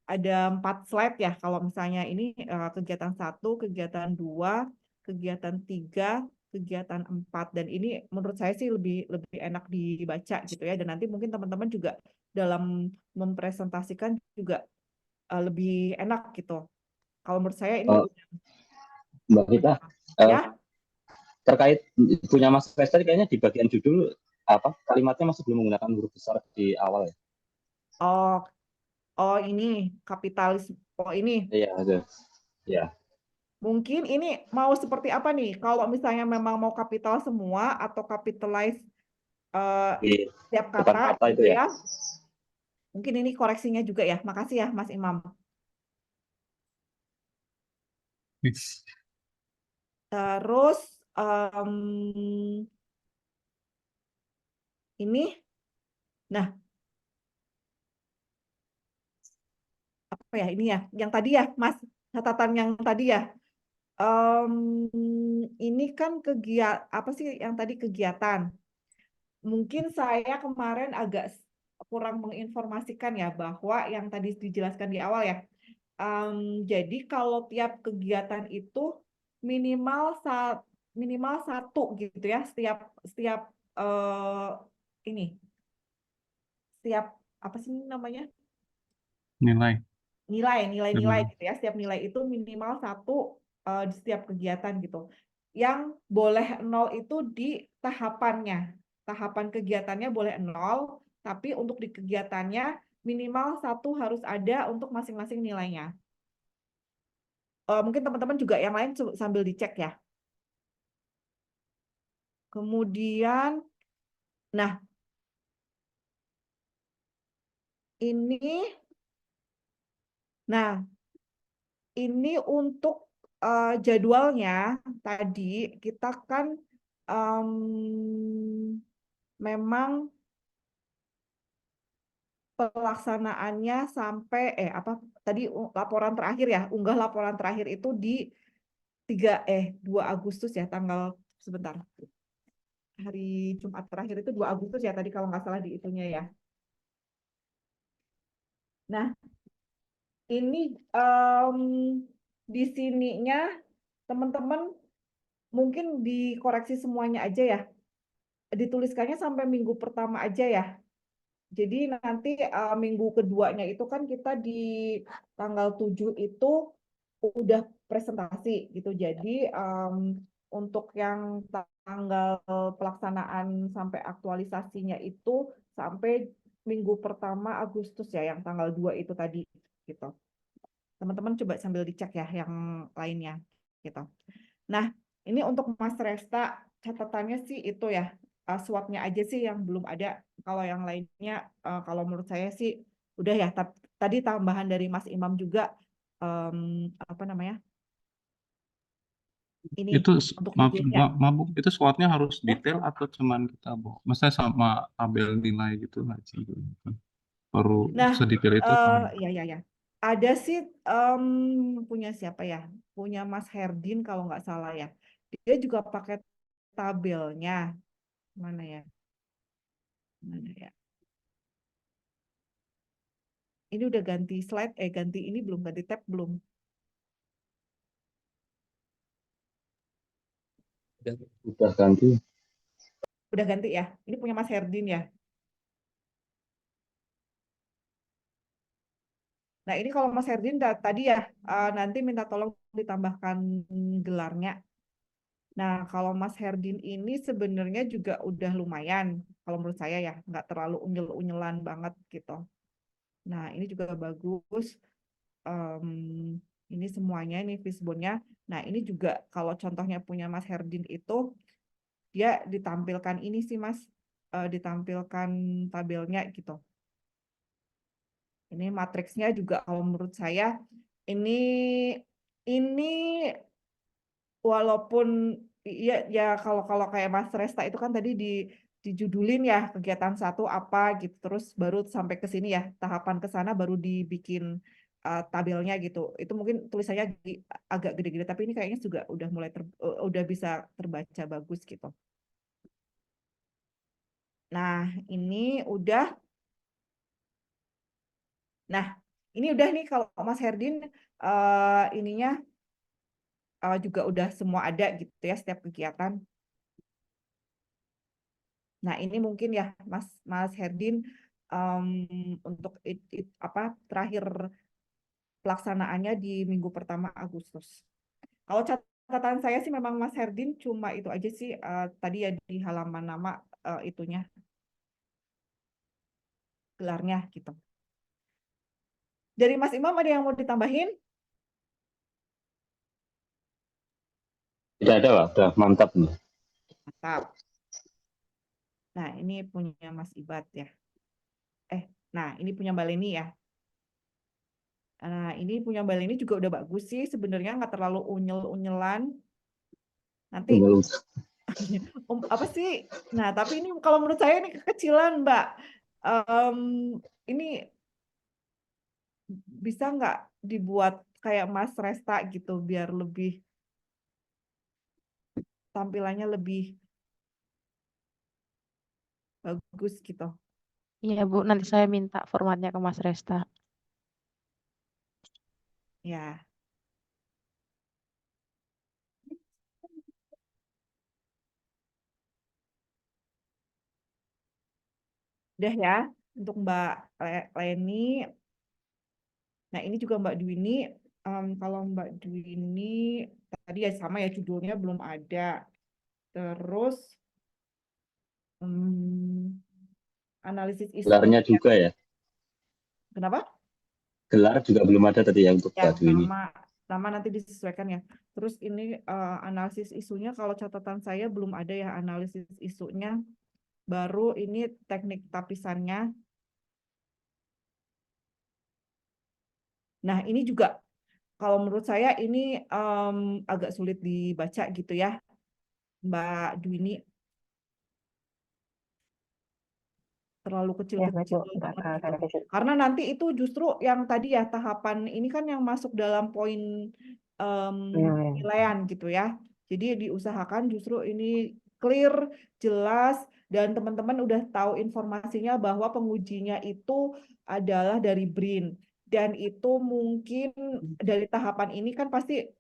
ada 4 slide ya. Kalau misalnya ini kegiatan 1, kegiatan 2, kegiatan 3, kegiatan 4, dan ini menurut saya sih lebih enak dibaca gitu ya. Dan nanti mungkin teman-teman juga dalam mempresentasikan juga lebih enak gitu. Kalau menurut saya ini Mbak Rita, ya. terkait punya Mas Resta kayaknya di bagian judul apa kalimatnya masih belum menggunakan huruf besar di awal ya. Oh ini kapitalis. Oh ini. Iya, ada. Ya. Mungkin ini mau seperti apa nih? Kalau misalnya memang mau kapital semua atau capitalize setiap Depan kata kata gitu itu ya. ya. Mungkin ini koreksinya juga ya. Makasih ya Mas Imam. Terus ini, nah apa ya ini ya? Yang tadi ya Mas, catatan yang tadi ya. Ini kan kegiatan apa sih yang tadi kegiatan? Mungkin saya kemarin agak kurang menginformasikan ya bahwa yang tadi dijelaskan di awal ya. Jadi kalau tiap kegiatan itu minimal satu gitu ya setiap ini setiap apa sih namanya Nilai. nilai gitu ya. Setiap nilai itu minimal satu di setiap kegiatan gitu. Yang boleh 0 itu di tahapannya. Tahapan kegiatannya boleh 0, tapi untuk di kegiatannya minimal satu harus ada untuk masing-masing nilainya. Mungkin teman-teman juga yang lain sambil dicek ya. Kemudian, nah ini untuk jadwalnya tadi kita kan memang pelaksanaannya sampai tadi laporan terakhir ya, unggah laporan terakhir itu di 2 Agustus ya, sebentar. Hari Jumat terakhir itu 2 Agustus ya tadi kalau nggak salah dihitungnya ya. Nah, ini di sininya teman-teman mungkin dikoreksi semuanya aja ya. Dituliskannya sampai minggu pertama aja ya. Jadi nanti minggu keduanya itu kan kita di tanggal 7 itu udah presentasi gitu. Jadi untuk yang tanggal pelaksanaan sampai aktualisasinya itu sampai minggu pertama Agustus ya, yang tanggal 2 itu tadi gitu. Teman-teman coba sambil dicek ya yang lainnya gitu. Nah, ini untuk Mas Resta catatannya sih itu ya, swab-nya aja sih yang belum ada. Kalau yang lainnya kalau menurut saya sih udah ya. Tadi tambahan dari Mas Imam juga apa namanya? Ini Itu untuk maaf, IG-nya. maaf, Bu, itu SWOT-nya harus Ya. detail atau cuman kita maksudnya sama tabel nilai gitu nggak sih? Baru Nah, sedetail itu apa? ya. Ada sih punya siapa ya? Punya Mas Herdin kalau nggak salah ya. Dia juga pakai tabelnya. Mana ya? Mana ya? Ini udah ganti slide, ganti ini belum, ganti tab belum? Udah ganti. Udah ganti ya? Ini punya Mas Herdin ya? Nah, ini kalau Mas Herdin tadi ya, nanti minta tolong ditambahkan gelarnya. Nah, kalau Mas Herdin ini sebenarnya juga udah lumayan, kalau menurut saya ya, nggak terlalu unyel-unyelan banget gitu. Nah, ini juga bagus. Ini semuanya, ini fishbone-nya. Nah, ini juga kalau contohnya punya Mas Herdin itu, dia ditampilkan ini sih Mas, ditampilkan tabelnya gitu. Ini matriksnya juga kalau menurut saya ini walaupun ya kalau kayak Mas Resta itu kan tadi dijudulin ya kegiatan satu apa gitu, terus baru sampai ke sini ya tahapan ke sana baru dibikin tabelnya gitu. Itu mungkin tulisannya agak gede-gede, tapi ini kayaknya juga udah mulai udah bisa terbaca bagus gitu. Nah, ini udah. Nah, ini udah nih kalau Mas Herdin ininya juga udah semua ada gitu ya setiap kegiatan. Nah, ini mungkin ya Mas Herdin untuk terakhir pelaksanaannya di minggu pertama Agustus. Kalau catatan saya sih memang Mas Herdin cuma itu aja sih tadi ya di halaman nama itunya gelarnya gitu. Dari Mas Imam ada yang mau ditambahin? Tidak ada, Pak. Udah mantap nih. Mantap. Nah, ini punya Mas Ibad ya. Nah, ini punya Mbak Leni ya. Nah, ini punya Mbak Leni juga udah bagus sih. Sebenarnya nggak terlalu unyel-unyelan. Nanti apa sih? Nah, tapi ini kalau menurut saya ini kekecilan, Mbak. Ini bisa nggak dibuat kayak Mas Resta gitu, biar lebih tampilannya lebih bagus gitu. Iya Bu, nanti saya minta formatnya ke Mas Resta. Ya, udah ya untuk Mbak Leni. Nah, ini juga Mbak Dwini. Kalau Mbak Dwini tadi ya sama ya judulnya belum ada. Terus analisis isu. Gelarnya juga ya. Kenapa? Gelar juga belum ada tadi yang untuk Ya, Mbak Dwini. nama nanti disesuaikan ya. Terus ini analisis isunya kalau catatan saya belum ada ya analisis isunya. Baru ini teknik tapisannya. Nah, ini juga kalau menurut saya ini agak sulit dibaca gitu ya, Mbak Dwini. Terlalu Ya baik kecil-kecil Bu, ntar banget saya gitu. revisi. Karena nanti itu justru yang tadi ya tahapan ini kan yang masuk dalam poin Penilaian. penilaian gitu ya. Jadi diusahakan justru ini clear, jelas, dan teman-teman udah tahu informasinya bahwa pengujinya itu adalah dari BRIN. Dan itu mungkin dari tahapan ini kan pasti,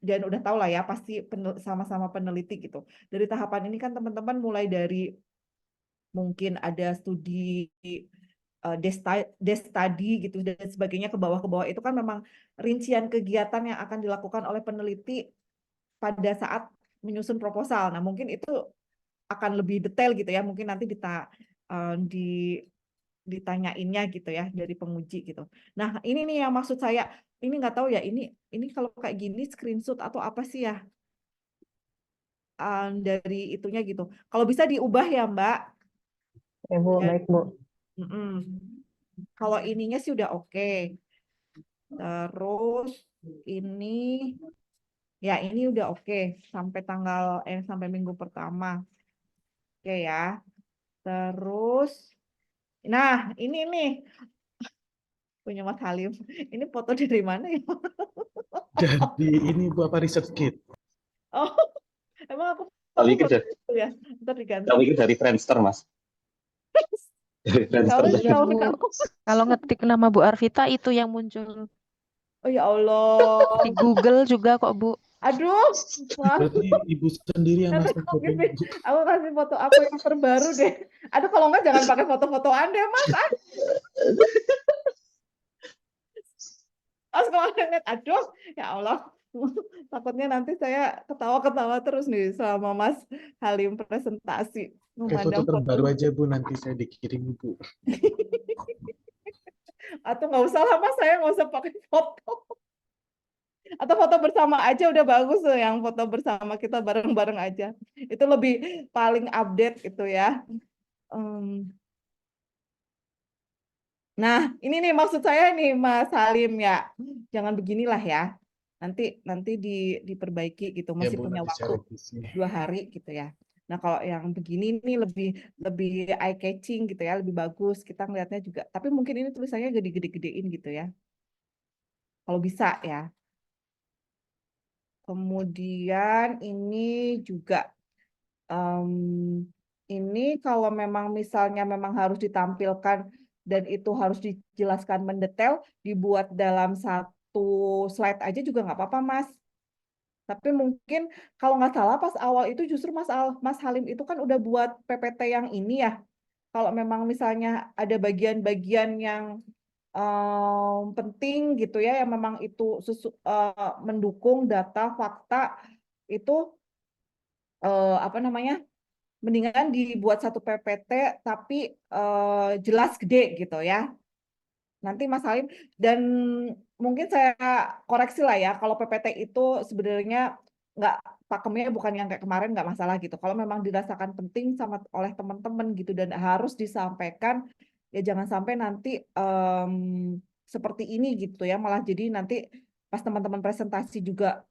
dan udah tahu lah ya, pasti sama-sama peneliti gitu. Dari tahapan ini kan teman-teman mulai dari mungkin ada studi desk study gitu dan sebagainya ke bawah itu kan memang rincian kegiatan yang akan dilakukan oleh peneliti pada saat menyusun proposal. Nah, mungkin itu akan lebih detail gitu ya. Mungkin nanti ditanyainnya gitu ya dari penguji gitu. Nah, ini nih yang maksud saya, ini nggak tahu ya, ini kalau kayak gini screenshot atau apa sih ya dari itunya gitu. Kalau bisa diubah ya, Mbak. Ya Bu, Dan baik Bu. Kalau ininya sih udah oke. Terus ini ya ini udah oke sampai sampai minggu pertama. Oke ya. Terus nah, ini nih punya Mas Halim. Ini foto dari mana ya? Jadi ini Bu apa research kit? Oh, emang aku Tak pikir foto dari, itu ya. Ntar diganti. tak pikir dari Friendster, Mas. Dari Friendster. Tahu Iya tahu Bu, aku. kalau ngetik nama Bu Arvita itu yang muncul Oh ya Allah. di Google juga kok Bu. Aduh, Mas. Berarti Ibu sendiri yang Nanti masuk aku fotonya, gini, Bu. aku kasih foto aku yang terbaru deh. Aduh, kalau enggak jangan pakai foto-foto Anda, Mas. Pas kemarin lihat, aduh, ya Allah. Takutnya nanti saya ketawa-ketawa terus nih sama Mas Halim presentasi. Oke, foto Memandang terbaru foto. aja Bu, nanti saya dikirim Bu. Atau nggak usah lah Mas, saya nggak usah pakai foto. Atau foto bersama aja udah bagus tuh, yang foto bersama kita bareng-bareng aja. Itu lebih paling update itu ya. Nah, ini nih maksud saya nih Mas Halim ya. Jangan beginilah ya. Nanti diperbaiki gitu. Ya Masih Bu, punya nanti saya waktu revisi. 2 hari gitu ya. Nah, kalau yang begini nih lebih eye catching gitu ya, lebih bagus. Kita ngelihatnya juga. Tapi mungkin ini tulisannya gede-gedein gitu ya. Kalau bisa ya. Kemudian ini juga ini kalau memang misalnya memang harus ditampilkan dan itu harus dijelaskan mendetail, dibuat dalam satu slide aja juga nggak apa-apa, Mas. Tapi mungkin kalau nggak salah pas awal itu justru Mas Halim itu kan udah buat PPT yang ini ya. Kalau memang misalnya ada bagian-bagian yang penting gitu ya, yang memang itu mendukung data, fakta, itu apa namanya? Mendingan dibuat satu PPT tapi jelas gede gitu ya. Nanti Mas Halim, dan mungkin saya koreksi lah ya, kalau PPT itu sebenarnya nggak, pakemnya bukan yang kayak kemarin, nggak masalah gitu. Kalau memang dirasakan penting oleh teman-teman gitu dan harus disampaikan, ya jangan sampai nanti seperti ini gitu ya, malah jadi nanti pas teman-teman presentasi juga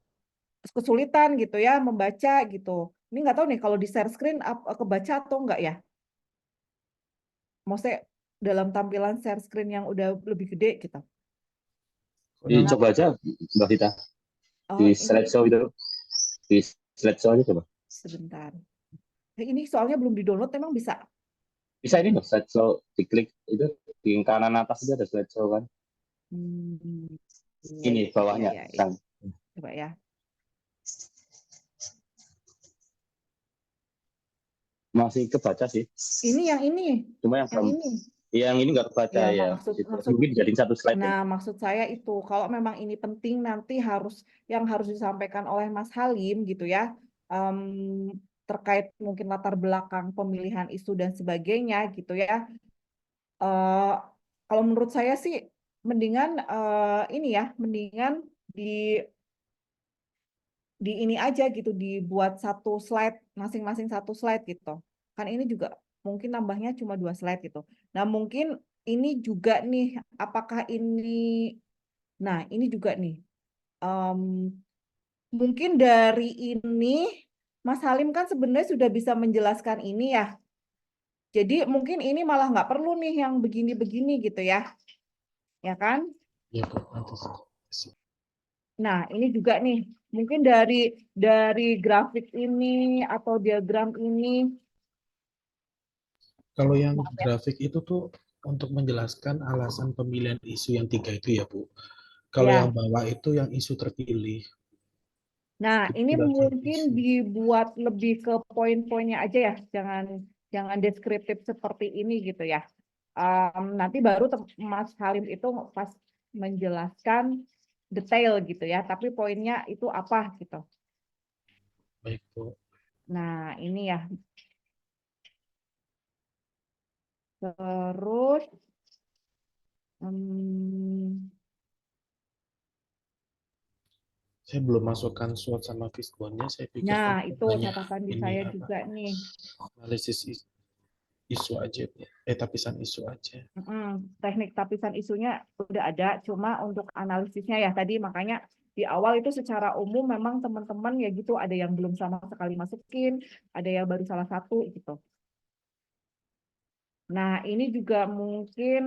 kesulitan gitu ya membaca gitu. Ini nggak tahu nih kalau di share screen kebaca atau enggak ya. Maksudnya dalam tampilan share screen yang udah lebih gede gitu. Coba aja Mbak Vita. Oh, Di ini slideshow itu. Di slideshow aja coba. sebentar. Ini soalnya belum di-download, emang bisa? Bisa ini loh, slideshow, diklik itu di kanan atas itu ada slideshow kan. Iya, Ini iya, bawahnya, iya, iya. Kang. Coba ya. Masih kebaca sih. Ini yang ini, Cuma yang yang belum, ini. yang ini nggak kebaca Ya, ya. maksud Gitu. maksud Mungkin dijadiin satu slide ya. Nah, maksud saya itu kalau memang ini penting nanti yang harus disampaikan oleh Mas Halim gitu ya, terkait mungkin latar belakang pemilihan isu dan sebagainya gitu ya. Kalau menurut saya sih mendingan ini ya, mendingan di ini aja gitu, dibuat satu slide, masing-masing satu slide gitu. Kan ini juga mungkin nambahnya cuma 2 slide gitu. Nah, mungkin ini juga nih, apakah nah ini juga nih, mungkin dari ini, Mas Halim kan sebenarnya sudah bisa menjelaskan ini ya. Jadi mungkin ini malah nggak perlu nih yang begini-begini gitu ya. Ya kan? Ya, Bu. Nanti sih. Nah, ini juga nih, mungkin dari grafik ini atau diagram ini. Kalau yang Maaf ya. grafik itu tuh untuk menjelaskan alasan pemilihan isu yang 3 itu ya, Bu. Kalau Ya. yang bawah itu yang isu terpilih. Nah, Itu ini daftar mungkin isu. dibuat lebih ke poin-poinnya aja ya, jangan deskriptif seperti ini gitu ya. Nanti baru Mas Halim itu pas menjelaskan detail gitu ya, tapi poinnya itu apa gitu. Baik, Bu. Nah, ini ya. Terus, Saya belum masukkan SWOT sama fishbone-nya. Saya pikir nah kan itu banyak catatan di ini saya apa, juga nih. analisis isu aja, tapisan isu aja. Teknik tapisan isunya udah ada, cuma untuk analisisnya ya tadi makanya di awal itu secara umum memang teman-teman ya gitu, ada yang belum sama sekali masukin, ada yang baru salah satu gitu. Nah, ini juga mungkin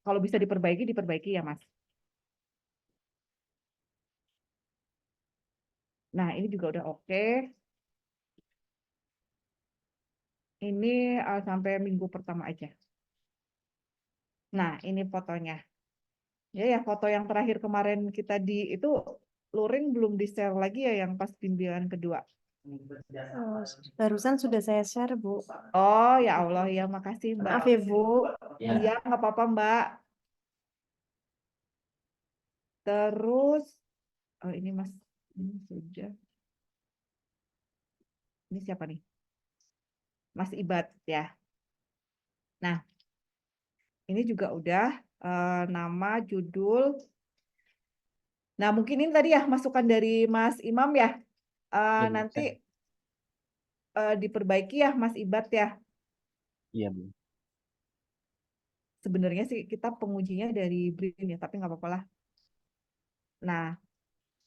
kalau bisa diperbaiki ya, Mas. Nah, ini juga udah oke. Ini sampai minggu pertama aja. Nah, ini fotonya. Ya, foto yang terakhir kemarin kita itu luring belum di-share lagi ya yang pas bimbingan kedua. Oh, barusan sudah saya share, Bu. Oh, ya Allah, ya makasih Mbak. Maaf ya, Bu. Iya, nggak apa-apa Mbak. Terus, oh ini Mas, ini sudah. Ini siapa nih? Mas Ibad ya. Nah, ini juga udah nama, judul. Nah, mungkin ini tadi ya masukan dari Mas Imam ya. Nanti diperbaiki ya Mas Ibad ya. Iya, Bu. Sebenarnya sih kita pengujinya dari BRIN ya, tapi nggak apa-apa lah. Nah,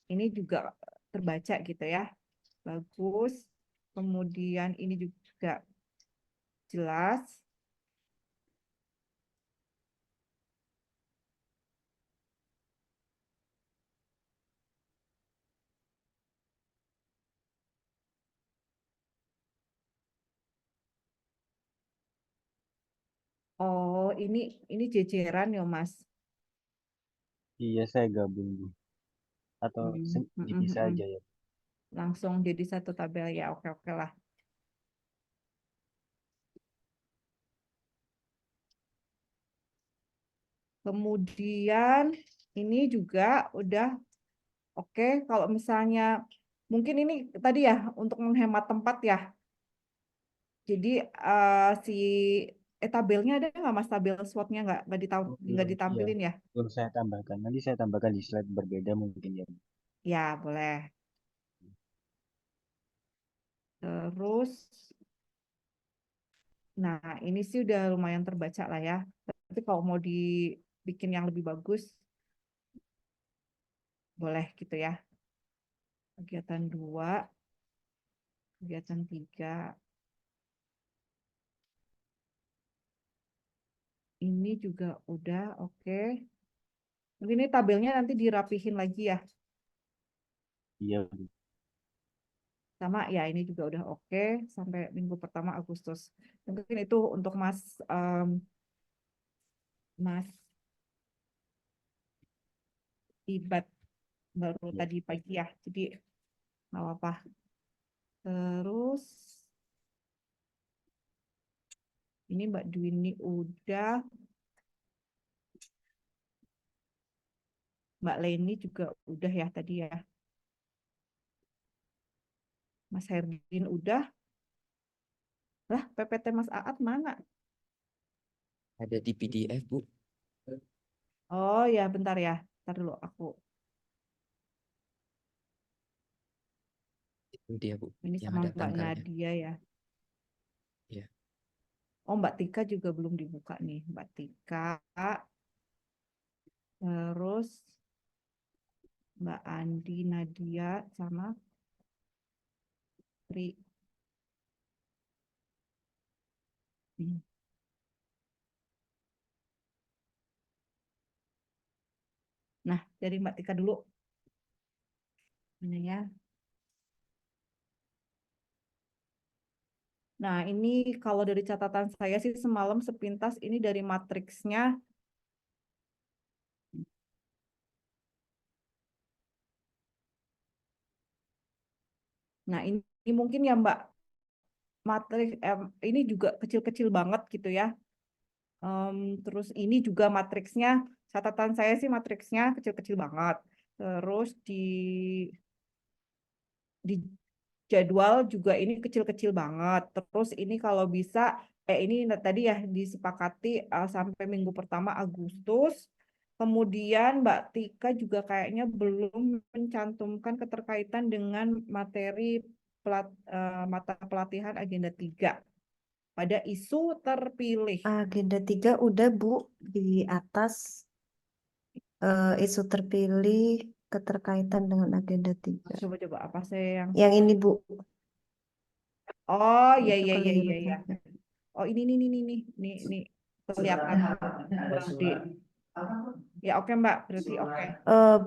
ini juga terbaca gitu ya. Bagus. Kemudian ini juga jelas. Oh, ini jejeran ya, Mas. Iya, saya gabung, Bu. Atau dipisah aja ya. Langsung jadi satu tabel ya. Oke lah. Kemudian ini juga udah oke. Kalau misalnya mungkin ini tadi ya untuk menghemat tempat ya. Jadi si tabelnya ada nggak Mas, tabel SWOT-nya nggak ditampilin ya? Belum saya tambahkan. Nanti saya tambahkan di slide berbeda mungkin ya. Ya, boleh. Terus, nah ini sih udah lumayan terbaca lah ya. Tapi kalau mau dibikin yang lebih bagus, boleh gitu ya. Kegiatan 2, kegiatan 3. Ini juga udah oke. Mungkin ini tabelnya nanti dirapihin lagi ya. Iya, Bu. Sama ya ini juga udah oke sampai minggu pertama Agustus. Mungkin itu untuk Mas Ibat baru tadi pagi ya. Jadi nggak apa-apa. Terus ini Mbak Dwini udah, Mbak Leni juga udah ya tadi ya. Mas Herdin udah. Lah PPT Mas Aat mana? Ada di PDF, Bu. Oh ya bentar ya. Bentar dulu aku. Itu dia, Bu, Ini yang sama ada Mbak tanggalnya. Nadia ya. Iya. Oh Mbak Tika juga belum dibuka nih. Mbak Tika. Terus Mbak Andi, Nadia, sama Tri. Hmm. Nah, dari Mbak Tika dulu. Ini ya. Nah, ini kalau dari catatan saya sih semalam sepintas ini dari matriksnya. Nah, ini mungkin ya Mbak, matriks ini juga kecil-kecil banget gitu ya. Terus ini juga matriksnya, catatan saya sih matriksnya kecil-kecil banget. Terus di jadwal juga ini kecil-kecil banget. Terus ini kalau bisa, ini tadi ya disepakati sampai minggu pertama Agustus. Kemudian Mbak Tika juga kayaknya belum mencantumkan keterkaitan dengan materi mata pelatihan agenda 3 pada isu terpilih. Agenda 3 udah Bu di atas isu terpilih keterkaitan dengan agenda 3. Coba-coba apa saya yang... Yang ini Bu. Oh iya Itu iya iya iya iya. kalimatnya. Oh ini nih kelihatan di. Ya oke Mbak, berarti oke.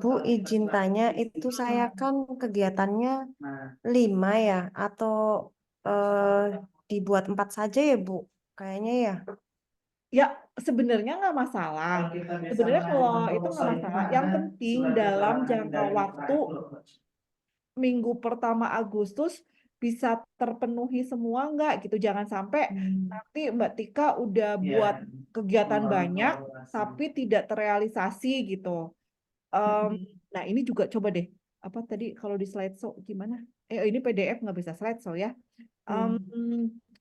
Bu izin tanya, itu saya kan kegiatannya 5 ya, atau dibuat 4 saja ya Bu? Kayaknya ya. Ya sebenarnya nggak masalah. Sebenarnya kalau itu nggak masalah. Yang penting dalam jangka waktu minggu pertama Agustus bisa terpenuhi semua nggak gitu. Jangan sampai nanti Mbak Tika udah buat kegiatan banyak tapi tidak terrealisasi gitu. Nah ini juga coba deh. Apa tadi kalau di slideshow gimana? Ini PDF nggak bisa slideshow ya.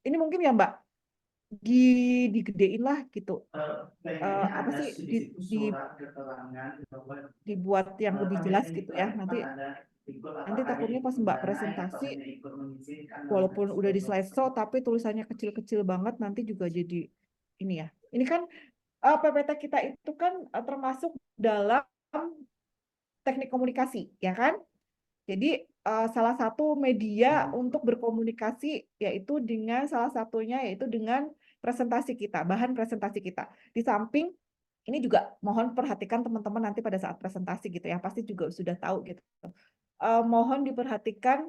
Ini mungkin ya Mbak digedein lah gitu. Apa sih dibuat yang lebih jelas gitu ya. Nanti takutnya pas Mbak presentasi, walaupun udah di slideshow, tapi tulisannya kecil-kecil banget, nanti juga jadi ini ya. Ini kan PPT kita itu kan termasuk dalam teknik komunikasi, ya kan? Jadi salah satu media untuk berkomunikasi yaitu dengan salah satunya yaitu dengan presentasi kita, bahan presentasi kita. Di samping ini juga mohon perhatikan teman-teman nanti pada saat presentasi gitu ya, pasti juga sudah tahu gitu. Mohon diperhatikan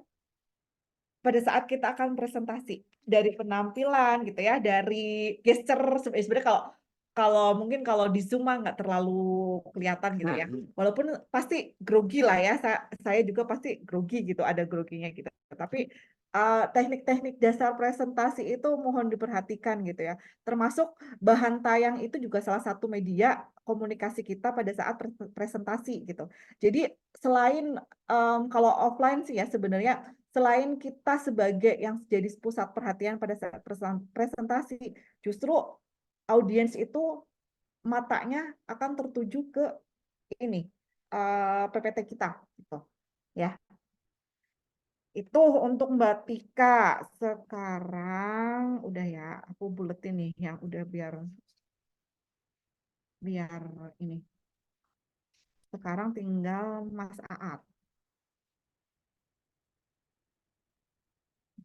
pada saat kita akan presentasi dari penampilan gitu ya, dari gesture sebenarnya kalau mungkin kalau di Zoom mah nggak terlalu kelihatan gitu ya. Walaupun pasti grogi lah ya, saya juga pasti grogi gitu, ada groginya gitu. Tapi teknik-teknik dasar presentasi itu mohon diperhatikan gitu ya. Termasuk bahan tayang itu juga salah satu media komunikasi kita pada saat presentasi gitu. Jadi selain kalau offline sih ya sebenarnya selain kita sebagai yang jadi pusat perhatian pada saat presentasi, justru audiens itu matanya akan tertuju ke ini PPT kita gitu ya. Itu untuk Mbak Tika. Sekarang udah ya, aku buletin nih yang udah biar ini. Sekarang tinggal Mas Aat.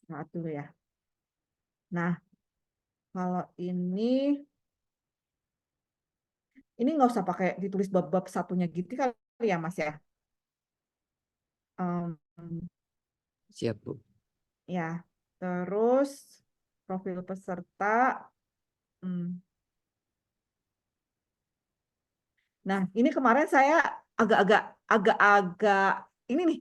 Saat dulu ya. Nah, kalau ini nggak usah pakai ditulis bab-bab satunya gitu kali ya Mas ya. Siap, Bu. Ya, terus profil peserta. Nah, ini kemarin saya agak-agak ini nih.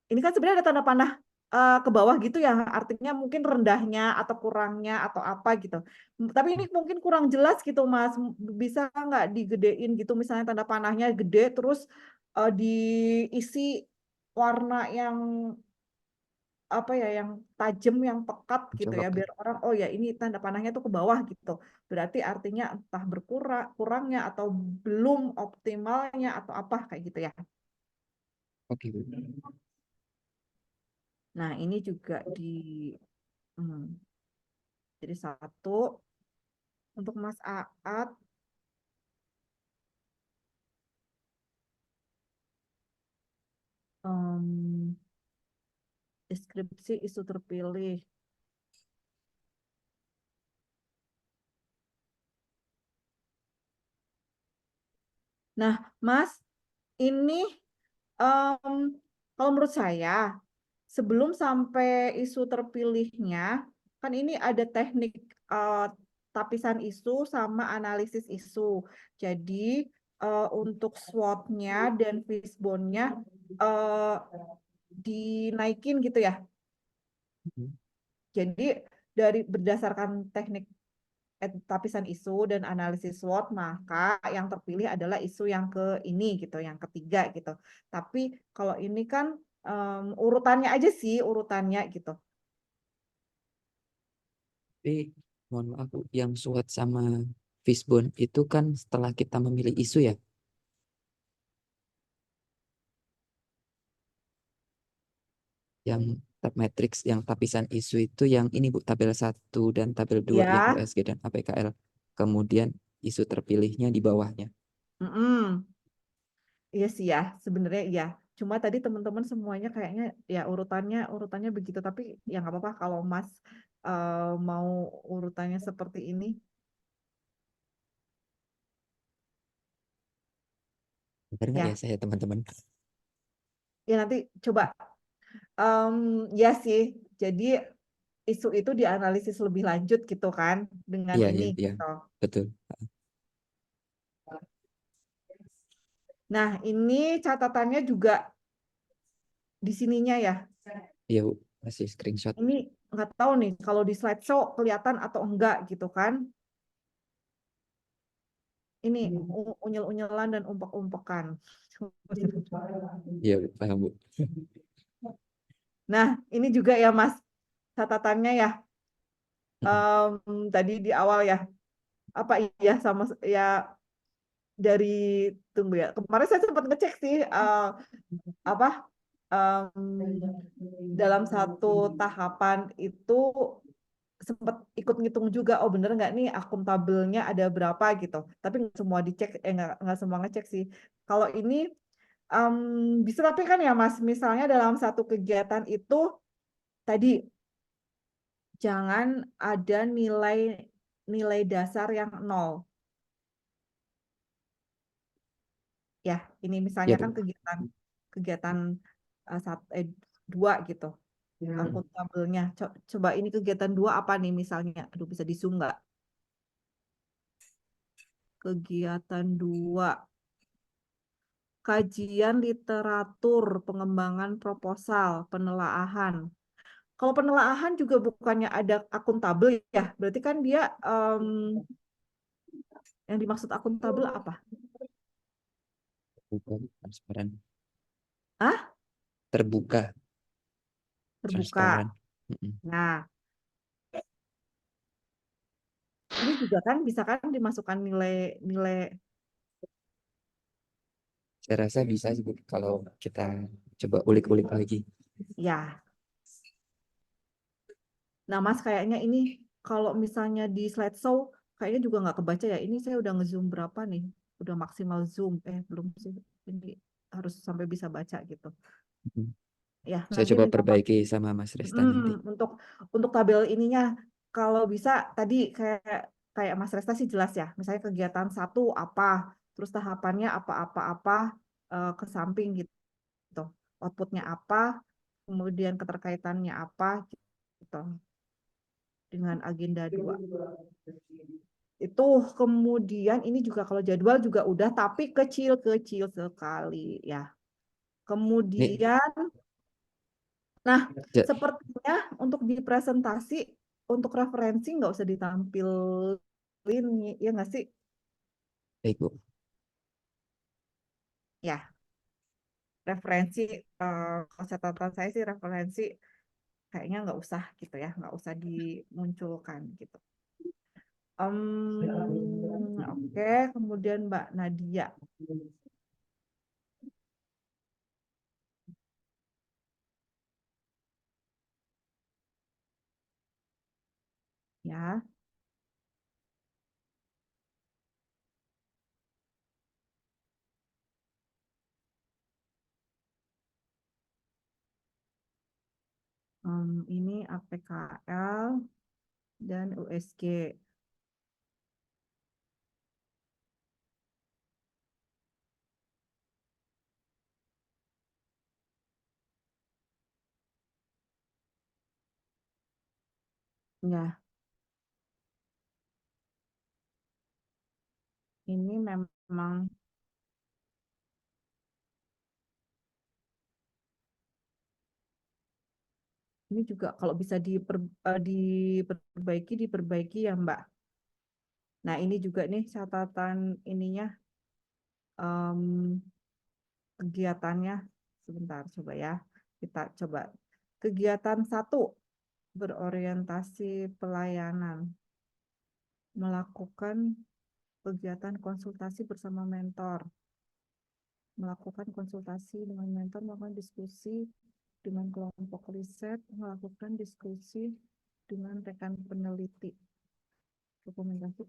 Ini kan sebenarnya ada tanda panah ke bawah gitu ya, artinya mungkin rendahnya atau kurangnya atau apa gitu. Tapi ini mungkin kurang jelas gitu, Mas. Bisa nggak digedein gitu, misalnya tanda panahnya gede, terus diisi warna yang apa ya, yang tajam, yang pekat gitu ya, Colok. biar orang oh ya ini tanda panahnya tuh ke bawah gitu. Berarti artinya entah kurangnya atau belum optimalnya atau apa kayak gitu ya. Oke, Bu. Nah, ini juga jadi satu untuk Mas Aat. Deskripsi isu terpilih. Nah, Mas, ini kalau menurut saya sebelum sampai isu terpilihnya, kan ini ada teknik tapisan isu sama analisis isu. Jadi untuk SWOT-nya dan Fishbone-nya dinaikin gitu ya. Jadi berdasarkan teknik tapisan isu dan analisis SWOT, maka yang terpilih adalah isu yang ke ini gitu, yang ketiga gitu. Tapi kalau ini kan urutannya aja sih, urutannya gitu. Tapi mohon maaf, Bu, yang SWOT sama Fishbone itu kan setelah kita memilih isu ya. Yang tab matrix, yang tapisan isu itu yang ini, Bu, tabel 1 dan tabel 2 yang Ya, USG dan APKL. Kemudian isu terpilihnya di bawahnya. iya sih ya, sebenarnya iya. Cuma tadi teman-teman semuanya kayaknya ya urutannya begitu. Tapi ya nggak apa-apa kalau Mas mau urutannya seperti ini. Benar nggak ya Ya, saya, teman-teman? ya nanti coba. Ya sih, jadi isu itu dianalisis lebih lanjut gitu kan dengan Iya, ini iya, iya. gitu. Betul. Nah, ini catatannya juga di sininya ya. Iya, Bu. Masih screenshot. Ini nggak tahu nih kalau di slideshow kelihatan atau enggak gitu kan. Ini unyel-unyelan dan umpek-umpekan. Iya, Bu. Paham, Bu. Nah, ini juga ya Mas catatannya ya. Tadi di awal ya. Apa iya sama ya dari tunggu ya. Kemarin saya sempat ngecek sih apa dalam satu tahapan itu sempat ikut ngitung juga, oh bener nggak nih akuntabelnya ada berapa gitu. Tapi nggak semua dicek, nggak semua ngecek sih. Kalau ini bisa tapi kan ya Mas, misalnya dalam satu kegiatan itu tadi jangan ada nilai dasar yang 0. Ya, ini misalnya Iya, Bu. kan kegiatan 2 gitu. Akuntabelnya. Coba ini kegiatan 2 apa nih misalnya? Aduh, bisa di zoom nggak? Kegiatan 2. Kajian literatur, pengembangan proposal, penelaahan. Kalau penelaahan juga bukannya ada akuntabel ya? Berarti kan dia yang dimaksud akuntabel apa? Terbuka, transparan. Ah, Terbuka, terbuka. transparan. Nah, ini juga kan bisa kan dimasukkan nilai. Saya rasa bisa sih, Bu, kalau kita coba ulik-ulik lagi. Ya. Nah, Mas, kayaknya ini kalau misalnya di slideshow kayaknya juga nggak kebaca ya. Ini saya udah nge-zoom berapa nih? Udah maksimal zoom. Belum sih. Ini harus sampai bisa baca gitu. Ya, Saya nanti coba minta perbaiki sama Mas Resta nanti. untuk tabel ininya kalau bisa tadi kayak Mas Resta sih jelas ya. Misalnya kegiatan 1 apa, terus tahapannya apa ke samping gitu. Outputnya apa, kemudian keterkaitannya apa gitu dengan agenda 2. Itu kemudian ini juga kalau jadwal juga udah, tapi kecil-kecil sekali ya. Nih, Kemudian, nah Ja- sepertinya untuk di presentasi, untuk referensi nggak usah ditampilin, ya nggak sih? baik Bu. Ya, referensi, kalau catatan saya sih referensi kayaknya nggak usah gitu ya, nggak usah dimunculkan gitu. Oke, kemudian Mbak Nadia. Ya, ini APKL dan USG. Ya, ini memang ini juga kalau bisa diperbaiki ya Mbak. Nah, ini juga nih catatan ininya, kegiatannya. Sebentar, coba ya. Kita coba. Kegiatan 1, berorientasi pelayanan. Melakukan kegiatan konsultasi bersama mentor. Melakukan konsultasi dengan mentor, melakukan diskusi dengan kelompok riset, melakukan diskusi dengan rekan peneliti. Dokumentasi.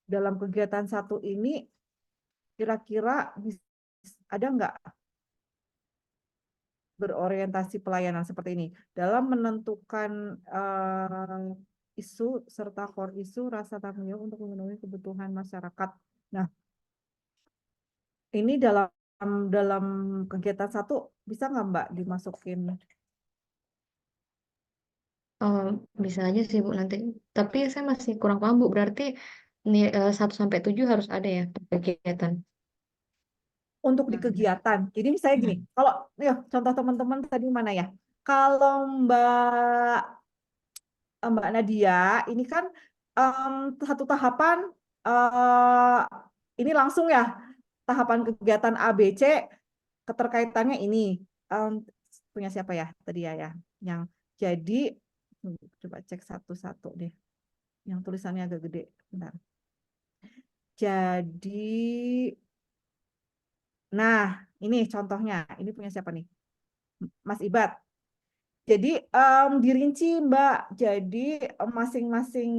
Dalam kegiatan 1 ini kira-kira ada nggak berorientasi pelayanan seperti ini dalam menentukan isu serta core isu, rasa tanggung jawab untuk memenuhi kebutuhan masyarakat. Nah, ini dalam kegiatan 1 bisa nggak Mbak dimasukin? Bisa aja sih Bu nanti. Tapi saya masih kurang paham Bu. Berarti 1 sampai 7 harus ada ya per kegiatan. Untuk di kegiatan. Jadi misalnya gini, kalau ya contoh teman-teman tadi mana ya? Kalau Mbak Nadia ini kan satu tahapan, ini langsung ya tahapan kegiatan ABC, keterkaitannya ini punya siapa ya tadi ya yang jadi coba cek satu-satu deh, yang tulisannya agak gede, bentar. Jadi, nah ini contohnya, ini punya siapa nih? Mas Ibad. Jadi dirinci Mbak, jadi masing-masing,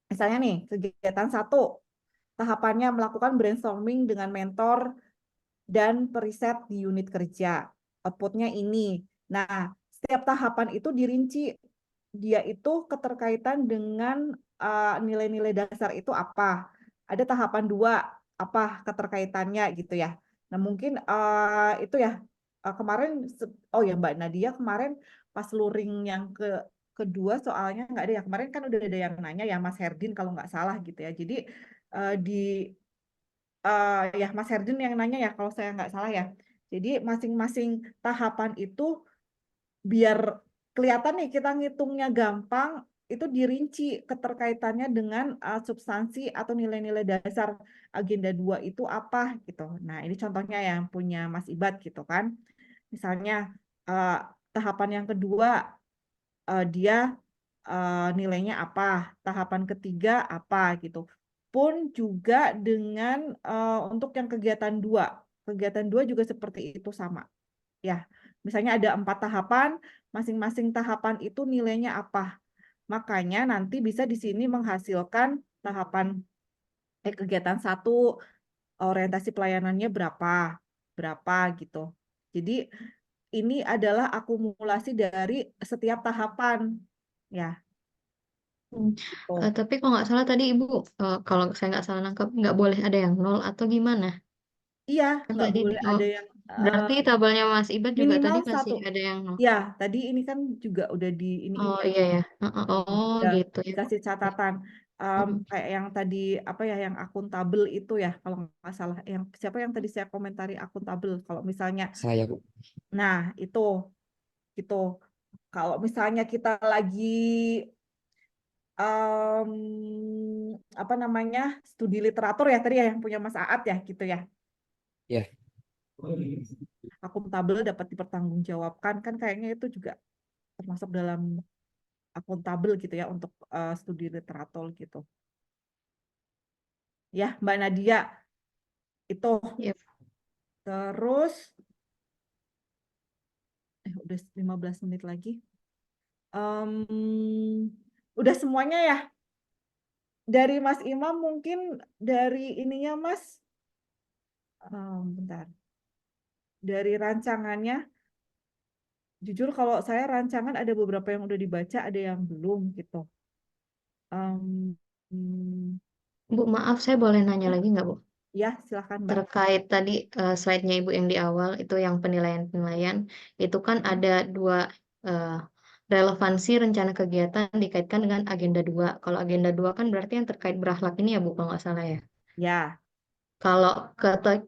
misalnya nih kegiatan 1, tahapannya melakukan brainstorming dengan mentor dan periset di unit kerja. Outputnya ini. Nah, setiap tahapan itu dirinci. Dia itu keterkaitan dengan nilai-nilai dasar itu apa. Ada tahapan 2, apa keterkaitannya gitu ya. Nah, mungkin itu ya kemarin, oh ya Mbak Nadia kemarin pas luring yang kedua soalnya nggak ada ya. Kemarin kan udah ada yang nanya ya Mas Herdin kalau nggak salah gitu ya. Jadi di ya Mas Herdin yang nanya ya kalau saya nggak salah ya. Jadi masing-masing tahapan itu biar kelihatan nih kita ngitungnya gampang, itu dirinci keterkaitannya dengan substansi atau nilai-nilai dasar agenda 2 itu apa gitu. Nah, ini contohnya yang punya Mas Ibad gitu kan. Misalnya tahapan yang kedua dia nilainya apa, tahapan ketiga apa gitu. Pun juga dengan untuk yang kegiatan 2. Kegiatan 2 juga seperti itu sama. Ya, misalnya ada 4 tahapan, masing-masing tahapan itu nilainya apa. Makanya nanti bisa di sini menghasilkan tahapan kegiatan 1, orientasi pelayanannya berapa gitu. Jadi ini adalah akumulasi dari setiap tahapan. Ya. Gitu. Tapi kalau nggak salah tadi Ibu, kalau saya nggak salah nangkep, nggak boleh ada yang nol atau gimana? Iya, Kan nggak tadi boleh ada yang berarti tabelnya Mas Ibad juga minimal tadi masih 1. ada yang nol. Ya, tadi ini kan juga udah di iniin Oh ya, iya ya. Oh udah gitu ya. dikasih catatan. Mm. Kayak yang tadi apa ya, yang akuntabel itu ya, kalau nggak salah. Yang siapa yang tadi saya komentari akuntabel? Kalau misalnya, Saya, Bu. nah itu kalau misalnya kita lagi apa namanya, studi literatur ya tadi ya, yang punya Mas Aat ya gitu ya. Ya, Akuntabel dapat dipertanggungjawabkan, kan kayaknya itu juga termasuk dalam akuntabel gitu ya untuk studi literatur gitu. Ya, Mbak Nadia itu. Yep. Terus udah 15 menit lagi. Udah semuanya ya. Dari Mas Imam mungkin dari ininya Mas, bentar. Dari rancangannya, jujur kalau saya rancangan ada beberapa yang udah dibaca, ada yang belum gitu. Bu, maaf saya boleh nanya lagi nggak Bu? Ya, silakan Mbak. Terkait tadi slide-nya Ibu yang di awal, itu yang penilaian-penilaian, itu kan ada 2 relevansi rencana kegiatan dikaitkan dengan agenda 2. Kalau agenda 2 kan berarti yang terkait berakhlak ini ya Bu, kalau nggak salah ya. Ya, Kalau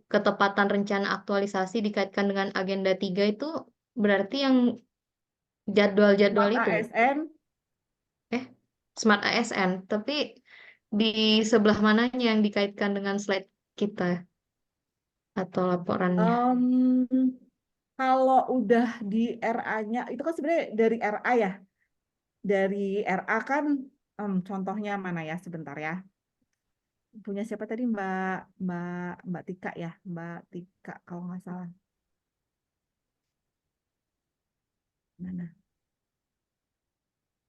ketepatan rencana aktualisasi dikaitkan dengan agenda 3 itu berarti yang jadwal-jadwal Smart itu. ASN. Smart ASN, tapi di sebelah mananya yang dikaitkan dengan slide kita atau laporannya? Kalau udah di RA-nya, itu kan sebenarnya dari RA ya. Dari RA kan, contohnya mana ya, sebentar ya. Punya siapa tadi, Mbak Tika ya, Mbak Tika kalau nggak salah. Mana?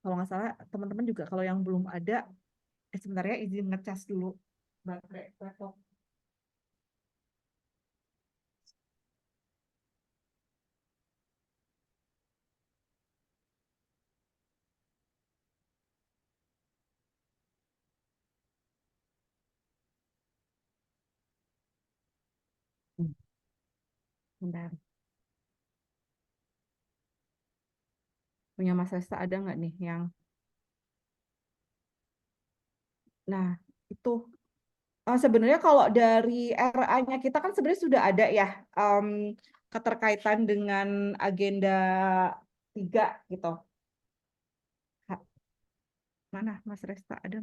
Kalau nggak salah, teman-teman juga kalau yang belum ada, sebentar ya, izin ngecas dulu baterai laptop. Bentar. Punya Mas Resta ada nggak nih yang... Nah, itu. Sebenarnya kalau dari RA-nya kita kan sebenarnya sudah ada ya, keterkaitan dengan agenda 3 gitu. Mana Mas Resta ada?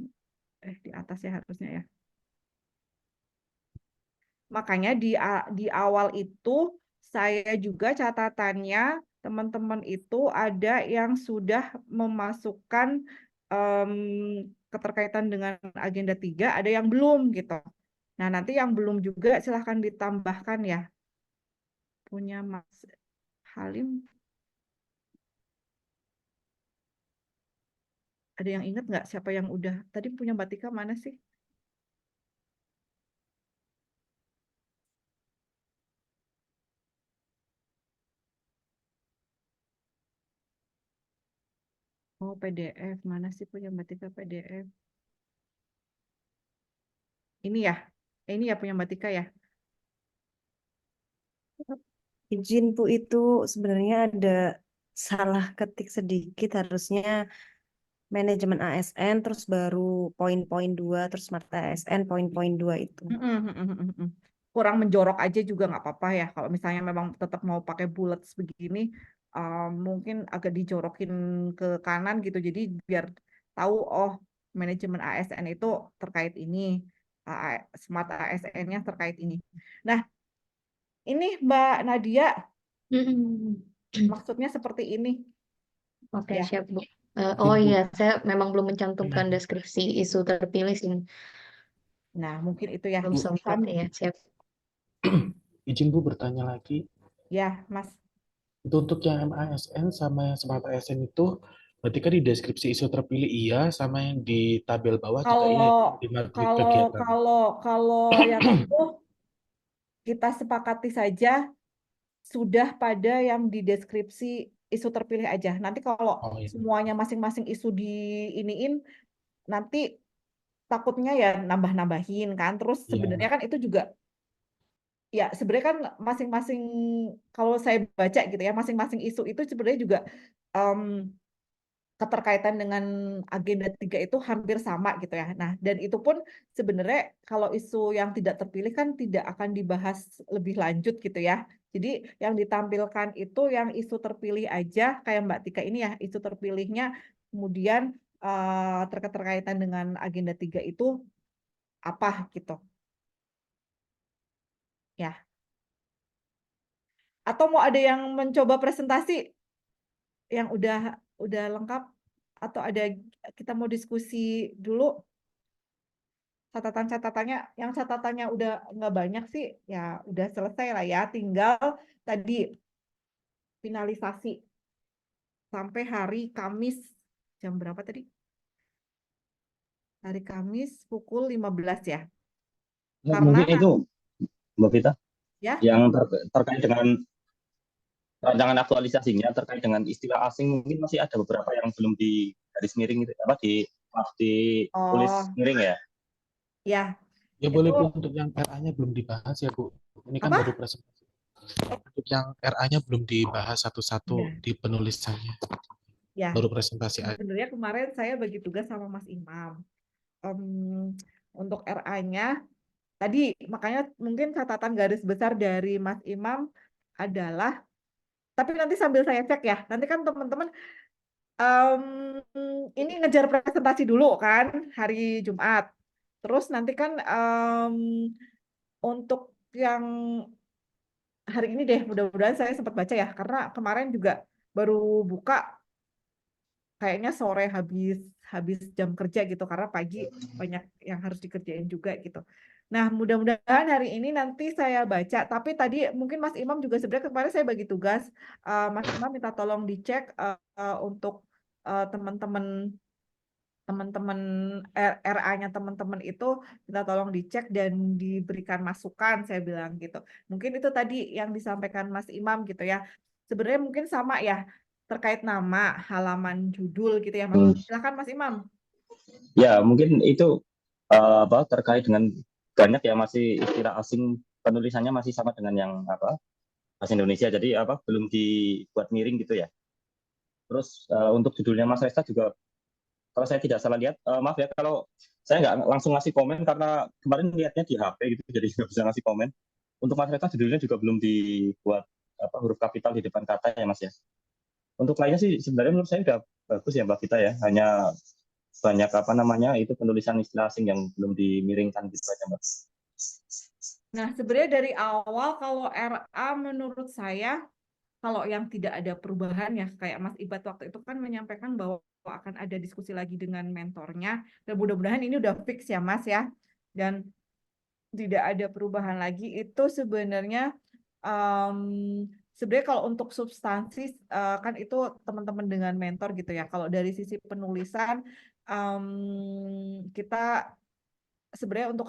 Di atas ya harusnya ya. Makanya di awal itu saya juga catatannya teman-teman itu ada yang sudah memasukkan keterkaitan dengan agenda 3, ada yang belum gitu. Nah, nanti yang belum juga silahkan ditambahkan ya. Punya Mas Halim. Ada yang ingat nggak siapa yang udah? Tadi punya Mbak Tika mana sih? Oh, PDF. Mana sih punya Mbak Tika PDF? Ini ya? Ini ya punya Mbak Tika ya? Izin Bu, itu sebenarnya ada salah ketik sedikit, harusnya manajemen ASN terus baru poin-poin 2 terus smart ASN poin-poin 2 itu. Kurang menjorok aja juga nggak apa-apa ya. Kalau misalnya memang tetap mau pakai bullets begini, mungkin agak dijorokin ke kanan gitu. Jadi biar tahu, oh manajemen ASN itu terkait ini, smart ASN-nya terkait ini. Nah, ini Mbak Nadia, maksudnya seperti ini. Oke, Ya. siap Bu. Oh iya, saya memang belum mencantumkan deskripsi isu terpilih sih. Nah, mungkin itu ya. Belum sempat ya, siap. Izin Bu bertanya lagi. Ya, Mas. Itu untuk yang MASN sama yang Smart ASN itu, berarti kan di deskripsi isu terpilih iya, sama yang di tabel bawah juga iya di materi kegiatan. Kalau yang itu kita sepakati saja sudah pada yang di deskripsi isu terpilih aja. Nanti kalau Oh iya. semuanya masing-masing isu di iniin, nanti takutnya ya nambah-nambahin kan. Terus Iya. sebenarnya kan itu juga ya sebenarnya kan masing-masing kalau saya baca gitu ya masing-masing isu itu sebenarnya juga em, keterkaitan dengan agenda 3 itu hampir sama gitu ya. Nah, dan itu pun sebenarnya kalau isu yang tidak terpilih kan tidak akan dibahas lebih lanjut gitu ya. Jadi yang ditampilkan itu yang isu terpilih aja kayak Mbak Tika ini ya, isu terpilihnya kemudian terkaitan dengan agenda 3 itu apa gitu. Ya. Atau mau ada yang mencoba presentasi yang udah lengkap atau ada kita mau diskusi dulu catatan-catatannya yang catatannya udah nggak banyak sih ya udah selesai lah ya tinggal tadi finalisasi sampai hari Kamis jam berapa tadi hari Kamis pukul 15 ya karena Mungkin itu Mbak Vita ya yang terkait dengan rancangan aktualisasinya terkait dengan istilah asing mungkin masih ada beberapa yang belum di garis miring itu apa ditulis oh miring ya. ya Ya itu boleh Bu, untuk yang RA-nya belum dibahas ya Bu. Ini kan apa baru presentasi. Untuk yang RA-nya belum dibahas udah satu-satu di penulisannya. ya Baru presentasi aja. sebenarnya kemarin saya bagi tugas sama Mas Imam. Untuk RA-nya tadi makanya mungkin catatan garis besar dari Mas Imam adalah tapi nanti sambil saya cek ya nanti kan teman-teman ini ngejar presentasi dulu kan hari Jumat terus nanti kan untuk yang hari ini deh mudah-mudahan saya sempat baca ya karena kemarin juga baru buka kayaknya sore habis jam kerja gitu karena pagi banyak yang harus dikerjain juga gitu. Nah, mudah-mudahan hari ini nanti saya baca. Tapi tadi mungkin Mas Imam juga sebenarnya kemarin saya bagi tugas Mas Imam minta tolong dicek untuk teman-teman RA-nya teman-teman itu minta tolong dicek dan diberikan masukan saya bilang gitu. Mungkin itu tadi yang disampaikan Mas Imam gitu ya. Sebenarnya mungkin sama ya terkait nama, halaman judul gitu ya Mas. Silakan Mas Imam. Ya mungkin itu apa terkait dengan banyak ya masih istilah asing penulisannya masih sama dengan yang apa bahasa Indonesia jadi apa belum dibuat miring gitu ya. Terus untuk judulnya Mas Resta juga kalau saya tidak salah lihat maaf ya kalau saya nggak langsung ngasih komen karena kemarin lihatnya di HP gitu jadi nggak bisa ngasih komen. Untuk Mas Resta judulnya juga belum dibuat apa huruf kapital di depan kata ya Mas ya. Untuk lainnya sih sebenarnya menurut saya udah bagus ya Mbak Vita ya. Hanya banyak apa namanya itu penulisan istilah asing yang belum dimiringkan gitu aja Mbak. Nah, sebenarnya dari awal kalau RA menurut saya kalau yang tidak ada perubahan ya kayak Mas Ibad waktu itu kan menyampaikan bahwa akan ada diskusi lagi dengan mentornya dan mudah-mudahan ini udah fix ya Mas ya dan tidak ada perubahan lagi itu sebenarnya sebenarnya kalau untuk substansi kan itu teman-teman dengan mentor gitu ya kalau dari sisi penulisan kita sebenarnya untuk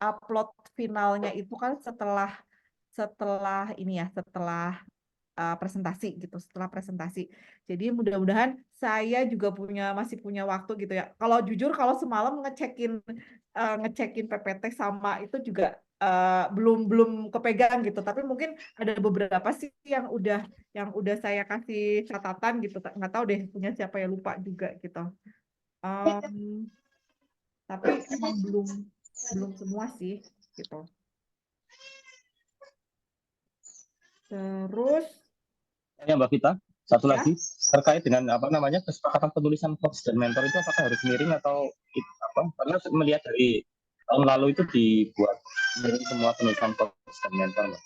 upload finalnya itu kan setelah ini ya setelah presentasi gitu setelah presentasi. Jadi mudah-mudahan saya juga masih punya waktu gitu ya. Kalau jujur kalau semalam ngecekin PPT sama itu juga belum kepegang gitu. Tapi mungkin ada beberapa sih yang udah saya kasih catatan gitu. Nggak tahu deh punya siapa ya lupa juga gitu. Tapi emang belum semua sih gitu. Terus Ya Mbak Vita, satu ya. lagi terkait dengan apa namanya kesepakatan penulisan coach dan mentor itu apakah harus miring atau apa? Karena melihat dari tahun lalu itu dibuat miring semua penulisan coach dan mentor. Mbak.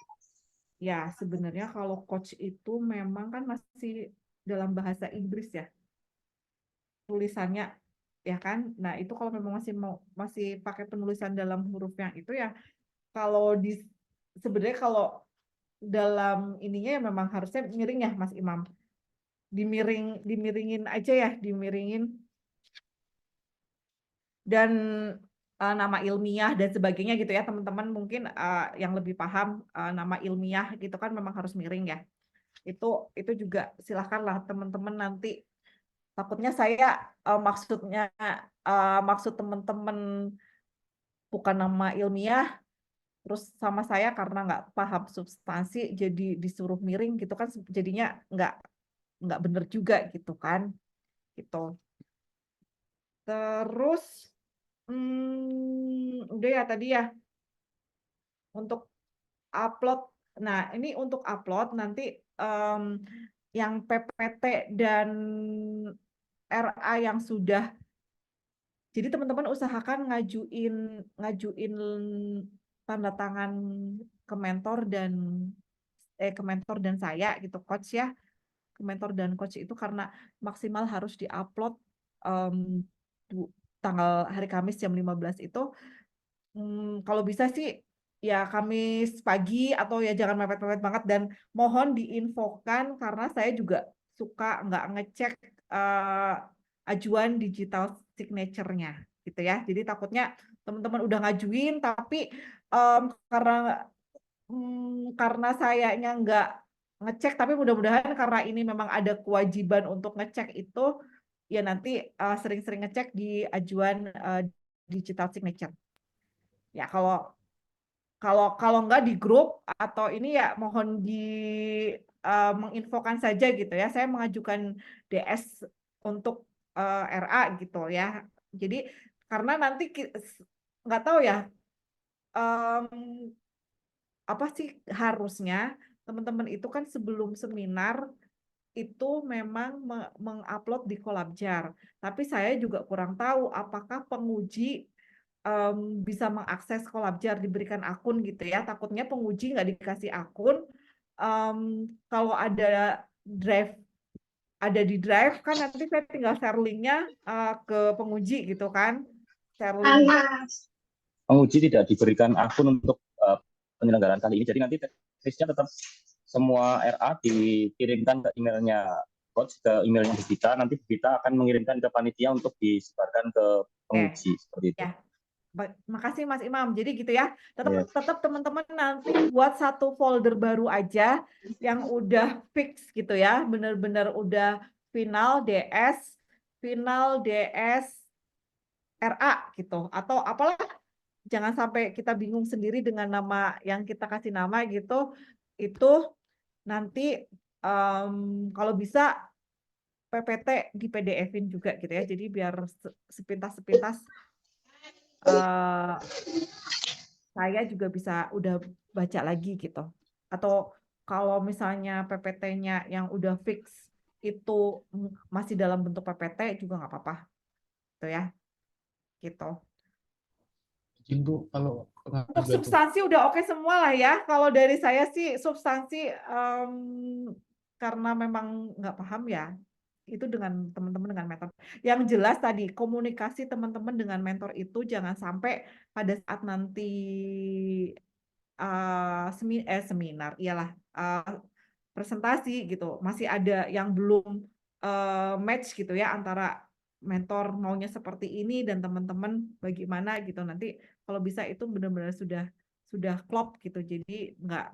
Ya, sebenarnya kalau coach itu memang kan masih dalam bahasa Inggris ya tulisannya ya kan. Nah, itu kalau memang masih pakai penulisan dalam huruf yang itu ya kalau sebenarnya kalau dalam ininya ya memang harusnya miring ya Mas Imam. Dimiringin aja ya, dimiringin dan nama ilmiah dan sebagainya gitu ya teman-teman mungkin yang lebih paham nama ilmiah gitu kan memang harus miring ya itu juga silakanlah teman-teman nanti Takutnya saya maksud teman-teman bukan nama ilmiah, terus sama saya karena nggak paham substansi jadi disuruh miring gitu kan, jadinya nggak bener juga gitu kan, gitu. Terus udah ya tadi ya untuk upload. Nah, ini untuk upload nanti yang PPT dan RA yang sudah. Jadi teman-teman usahakan ngajuin tanda tangan ke mentor dan saya gitu, coach ya. Ke mentor dan coach itu karena maksimal harus diupload tanggal hari Kamis jam 15 itu. Kalau bisa sih ya Kamis pagi atau ya jangan mepet-mepet banget, dan mohon diinfokan karena saya juga suka nggak ngecek ajuan digital signature-nya gitu ya. Jadi takutnya teman-teman udah ngajuin tapi karena sayanya nggak ngecek, tapi mudah-mudahan karena ini memang ada kewajiban untuk ngecek itu, ya nanti sering-sering ngecek di ajuan digital signature. Ya kalau nggak di grup atau ini ya mohon menginfokan saja gitu ya. Saya mengajukan DS untuk RA gitu ya. Jadi karena nanti nggak tahu ya apa sih, harusnya teman-teman itu kan sebelum seminar itu memang mengupload di Collabjar. Tapi saya juga kurang tahu apakah penguji bisa mengakses Collabjar, diberikan akun gitu ya. Takutnya penguji nggak dikasih akun. Kalau ada di drive kan nanti saya tinggal share linknya ke penguji gitu kan. Share link. Penguji tidak diberikan akun untuk penyelenggaraan kali ini. Jadi nanti tesnya tetap semua RA dikirimkan ke emailnya coach, ke emailnya Bugita. Nanti Bugita akan mengirimkan ke panitia untuk disebarkan ke penguji seperti itu. Ya. Makasih Mas Imam. Jadi gitu ya. Tetap teman-teman nanti buat satu folder baru aja yang udah fix gitu ya. Benar-benar udah final DS RA gitu. Atau apalah, jangan sampai kita bingung sendiri dengan nama yang kita kasih nama gitu. Itu nanti kalau bisa PPT di PDF-in juga gitu ya. Jadi biar sepintas-sepintas saya juga bisa udah baca lagi gitu. Atau kalau misalnya PPT-nya yang udah fix itu masih dalam bentuk PPT juga nggak apa-apa, gitu ya. Gitu. Izin Bu, kalau Untuk substansi udah oke semua lah ya. Kalau dari saya sih substansi karena memang nggak paham ya, itu dengan teman-teman dengan mentor. Yang jelas tadi komunikasi teman-teman dengan mentor itu jangan sampai pada saat nanti seminar, iyalah presentasi gitu, masih ada yang belum match gitu ya antara mentor maunya seperti ini dan teman-teman bagaimana gitu. Nanti kalau bisa itu benar-benar sudah klop gitu. Jadi nggak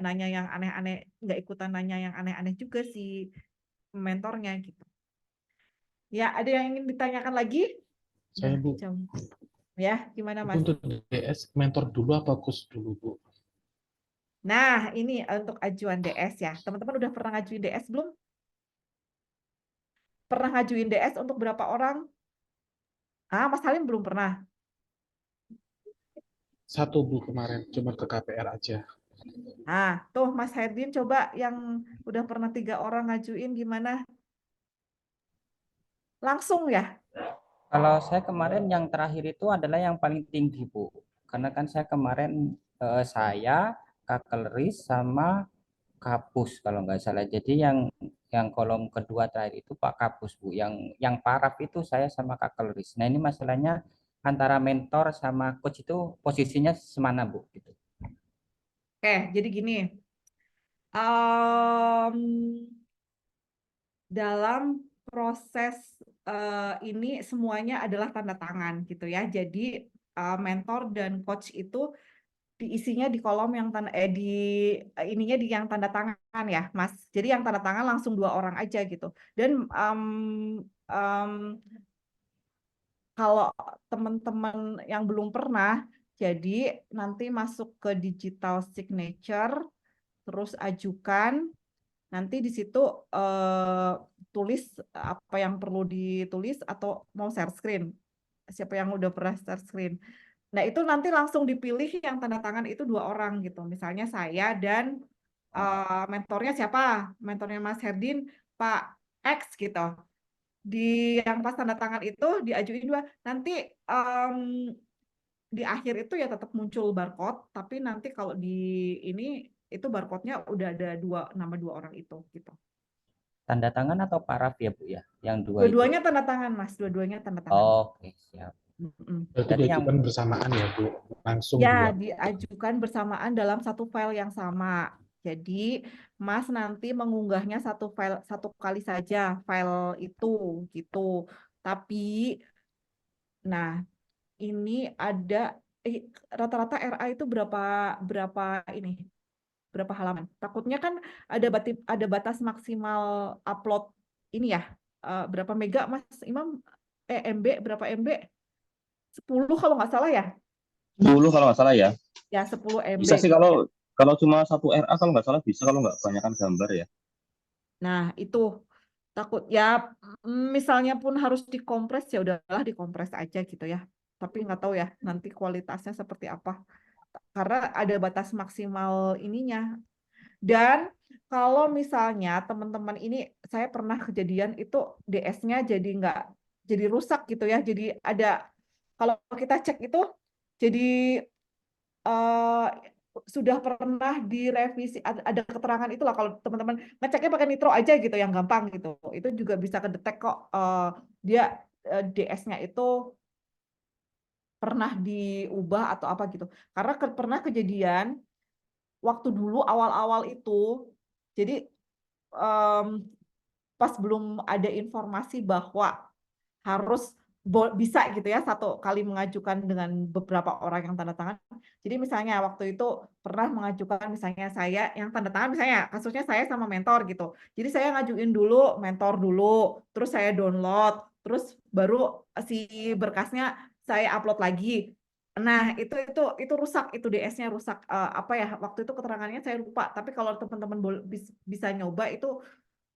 nanya yang aneh-aneh, nggak ikutan nanya yang aneh-aneh juga si mentornya gitu. Ya, ada yang ingin ditanyakan lagi? Saya Bu. Ya, gimana Mas? Untuk DS mentor dulu apa coach dulu Bu? Nah, ini untuk ajuan DS ya. Teman-teman udah pernah ngajuin DS belum? Pernah ngajuin DS untuk berapa orang? Mas Halim belum pernah. Satu Bu kemarin, cuma ke KPR aja. Tuh Mas Herdin coba yang udah pernah 3 orang ngajuin gimana? Langsung ya? Kalau saya kemarin yang terakhir itu adalah yang paling tinggi, Bu. Karena kan saya kemarin saya, Kak Riz, sama Kapus kalau nggak salah. Jadi yang kolom kedua terakhir itu Pak Kapus, Bu. Yang paraf itu saya sama Kak Riz. Nah, ini masalahnya antara mentor sama coach itu posisinya semana, Bu, gitu. Oke, jadi gini. Dalam proses ini semuanya adalah tanda tangan gitu ya. Jadi mentor dan coach itu diisinya di kolom yang ininya di yang tanda tangan ya, Mas. Jadi yang tanda tangan langsung 2 orang aja gitu. Dan kalau teman-teman yang belum pernah, jadi nanti masuk ke digital signature, terus ajukan, nanti di situ tulis apa yang perlu ditulis atau mau share screen. Siapa yang udah pernah share screen. Nah, itu nanti langsung dipilih yang tanda tangan itu 2 orang gitu. Misalnya saya dan mentornya siapa? Mentornya Mas Herdin, Pak X gitu. Di yang pas tanda tangan itu diajuin 2. Nanti di akhir itu ya tetap muncul barcode, tapi nanti kalau di ini itu barcode-nya udah ada nama 2 orang itu gitu. Tanda tangan atau paraf ya Bu ya? Yang 2 itu. Dua-duanya tanda tangan, Mas. Dua-duanya tanda tangan. Oke, siap. Berarti Berarti yang diajukan bersamaan ya Bu, langsung ya 2. diajukan bersamaan dalam satu file yang sama. Jadi Mas nanti mengunggahnya satu kali saja file itu gitu. Tapi nah ini ada rata-rata RA itu berapa halaman? Takutnya kan ada batas maksimal upload ini ya. Berapa mega Mas Imam? MB berapa MB? 10 kalau nggak salah ya? 10 kalau nggak salah ya. Ya 10 MB. Bisa sih kalau cuma 1 RA kalau nggak salah bisa, kalau nggak kebanyakan gambar ya. Nah, itu takut ya misalnya pun harus dikompres ya udahlah dikompres aja gitu ya. Tapi nggak tahu ya nanti kualitasnya seperti apa. Karena ada batas maksimal ininya. Dan kalau misalnya teman-teman ini saya pernah kejadian itu DS-nya jadi rusak gitu ya. Jadi ada kalau kita cek itu jadi sudah pernah direvisi, ada keterangan itulah kalau teman-teman ngeceknya pakai Nitro aja gitu yang gampang gitu. Itu juga bisa kedetek kok dia DS-nya itu pernah diubah atau apa gitu. Karena pernah kejadian waktu dulu awal-awal itu, jadi pas belum ada informasi bahwa harus bisa gitu ya satu kali mengajukan dengan beberapa orang yang tanda tangan. Jadi misalnya waktu itu pernah mengajukan misalnya saya yang tanda tangan misalnya kasusnya saya sama mentor gitu. Jadi saya ngajuin dulu mentor dulu, terus saya download, terus baru si berkasnya saya upload lagi. Nah, itu rusak, itu DS-nya rusak. Apa ya? Waktu itu keterangannya saya lupa, tapi kalau teman-teman bisa nyoba itu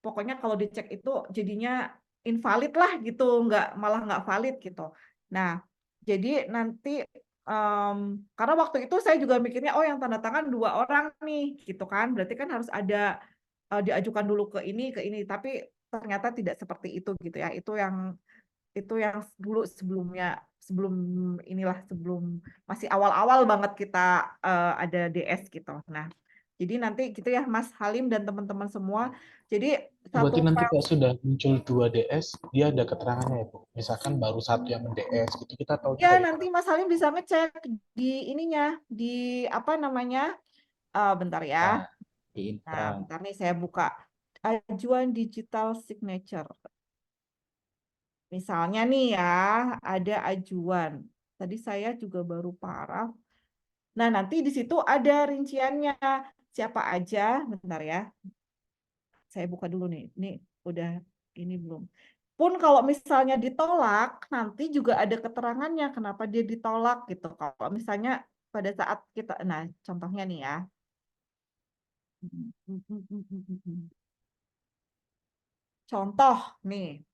pokoknya kalau dicek itu jadinya invalid lah gitu, malah nggak valid gitu. Nah, jadi nanti karena waktu itu saya juga mikirnya yang tanda tangan 2 orang nih gitu kan, berarti kan harus ada diajukan dulu ke ini, tapi ternyata tidak seperti itu gitu ya. Itu yang dulu sebelum masih awal-awal banget kita ada DS gitu. Nah, jadi nanti gitu ya Mas Halim dan teman-teman semua. Jadi Berarti satu nanti file kalau sudah muncul 2 DS, dia ada keterangannya ya Bu. Misalkan baru 1 yang men-DS gitu, kita tahu ya juga ya. nanti Mas Halim bisa ngecek di ininya di apa namanya? Bentar ya. di Nah, intern. bentar nih saya buka ajuan digital signature. Misalnya nih ya, ada ajuan. Tadi saya juga baru paraf. Nah, nanti di situ ada rinciannya. Siapa aja, bentar ya. Saya buka dulu nih. Ini udah ini belum. Pun kalau misalnya ditolak, nanti juga ada keterangannya kenapa dia ditolak gitu. Kalau misalnya pada saat kita, nah contohnya nih ya. Contoh nih.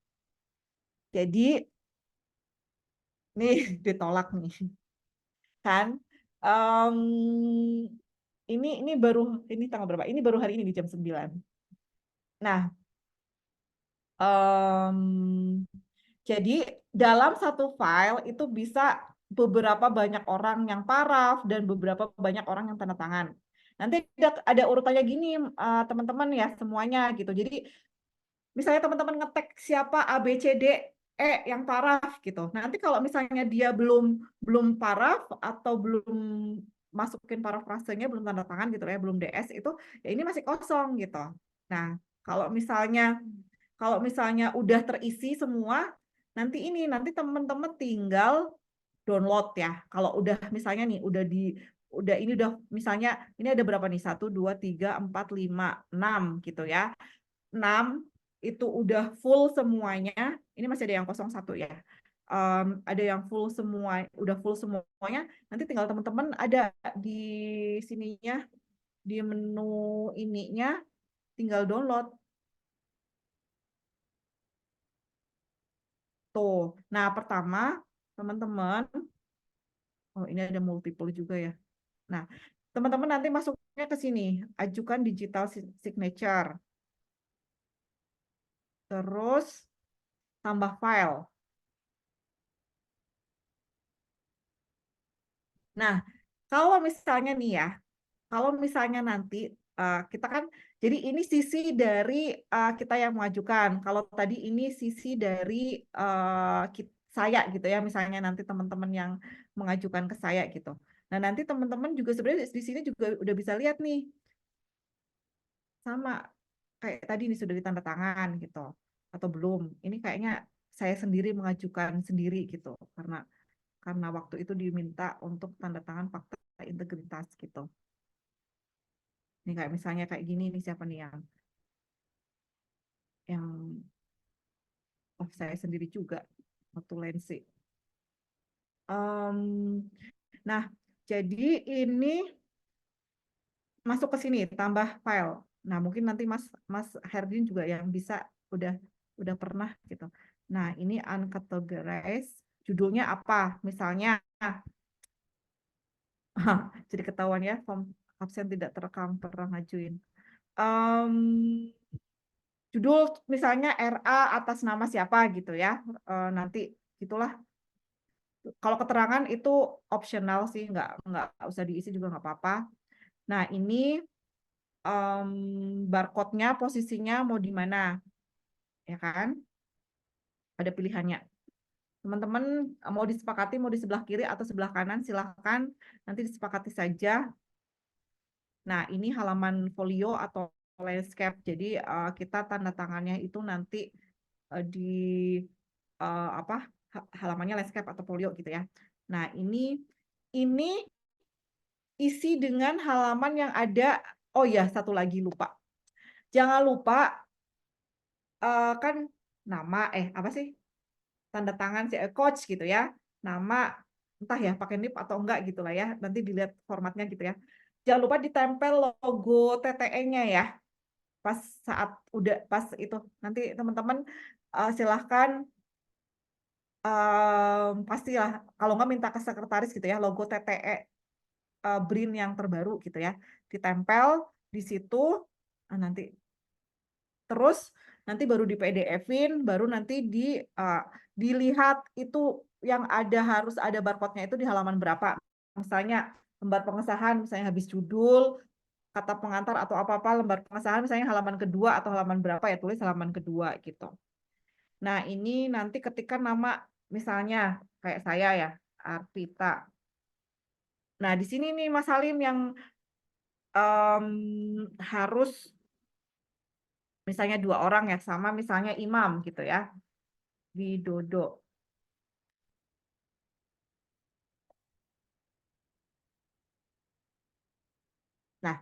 Jadi nih ditolak nih. Kan? Ini baru tanggal berapa? Ini baru hari ini di jam 9. Nah, jadi dalam satu file itu bisa beberapa banyak orang yang paraf dan beberapa banyak orang yang tanda tangan. Nanti ada urutannya gini teman-teman ya semuanya gitu. Jadi misalnya teman-teman ngetek siapa A, B, C, D, E yang paraf gitu. Nanti kalau misalnya dia belum paraf atau belum masukin parafrasenya, belum tanda tangan gitu ya, belum DS itu ya ini masih kosong gitu. Nah, kalau misalnya udah terisi semua, nanti teman-teman tinggal download ya. Kalau udah misalnya nih udah ini udah misalnya ini ada berapa nih? 1, 2, 3, 4, 5, 6 gitu ya. 6 itu udah full semuanya. Ini masih ada yang 01 ya. Ada yang full semua, udah full semuanya. Nanti tinggal teman-teman ada di sininya, di menu ininya, tinggal download. Tuh. Nah, pertama teman-teman, oh ini ada multiple juga ya. Nah, teman-teman nanti masuknya ke sini, ajukan digital signature. Terus tambah file. Nah, kalau misalnya nih ya, kalau misalnya nanti kita kan, jadi ini sisi dari kita yang mengajukan. Kalau tadi ini sisi dari saya gitu ya, misalnya nanti teman-teman yang mengajukan ke saya gitu. Nah, nanti teman-teman juga sebenarnya di sini juga udah bisa lihat nih, sama kayak tadi ini sudah ditanda tangan gitu atau belum. Ini kayaknya saya sendiri mengajukan sendiri gitu karena waktu itu diminta untuk tanda tangan fakta integritas gitu. Ini kayak misalnya kayak gini nih, siapa nih yang saya sendiri juga notulensi. Nah, jadi ini masuk ke sini tambah file. Nah, mungkin nanti Mas Herdin juga yang bisa udah pernah gitu. Nah, ini uncategorized, judulnya apa? Misalnya jadi ketahuan ya, form absen tidak terekam pernah ngajuin. Judul misalnya RA atas nama siapa gitu ya. Nanti gitulah. Kalau keterangan itu optional sih, nggak usah diisi juga nggak apa-apa. Nah, ini barcode-nya posisinya mau di mana, ya kan? Ada pilihannya. Teman-teman mau disepakati mau di sebelah kiri atau sebelah kanan, silahkan nanti disepakati saja. Nah, ini halaman folio atau landscape. Jadi kita tanda tangannya itu nanti di halamannya landscape atau folio gitu ya. Nah, ini isi dengan halaman yang ada. Oh ya, satu lagi lupa. Jangan lupa kan nama apa sih? Tanda tangan si coach gitu ya. Nama entah ya pakai nip atau enggak gitu lah ya. Nanti dilihat formatnya gitu ya. Jangan lupa ditempel logo TTE-nya ya. Pas itu nanti teman-teman silahkan pastilah kalau nggak minta ke sekretaris gitu ya, logo TTE BRIN yang terbaru gitu ya, ditempel di situ. Nanti terus nanti baru di PDF-in, baru nanti dilihat itu yang harus ada barcode-nya itu di halaman berapa. Misalnya lembar pengesahan misalnya habis judul, kata pengantar atau apa-apa, lembar pengesahan misalnya halaman kedua atau halaman berapa ya, tulis halaman kedua gitu. Nah, ini nanti ketika nama misalnya kayak saya ya, Arpita. Nah, di sini nih Mas Halim yang harus misalnya 2 orang ya, sama misalnya Imam gitu ya, Widodo. Nah,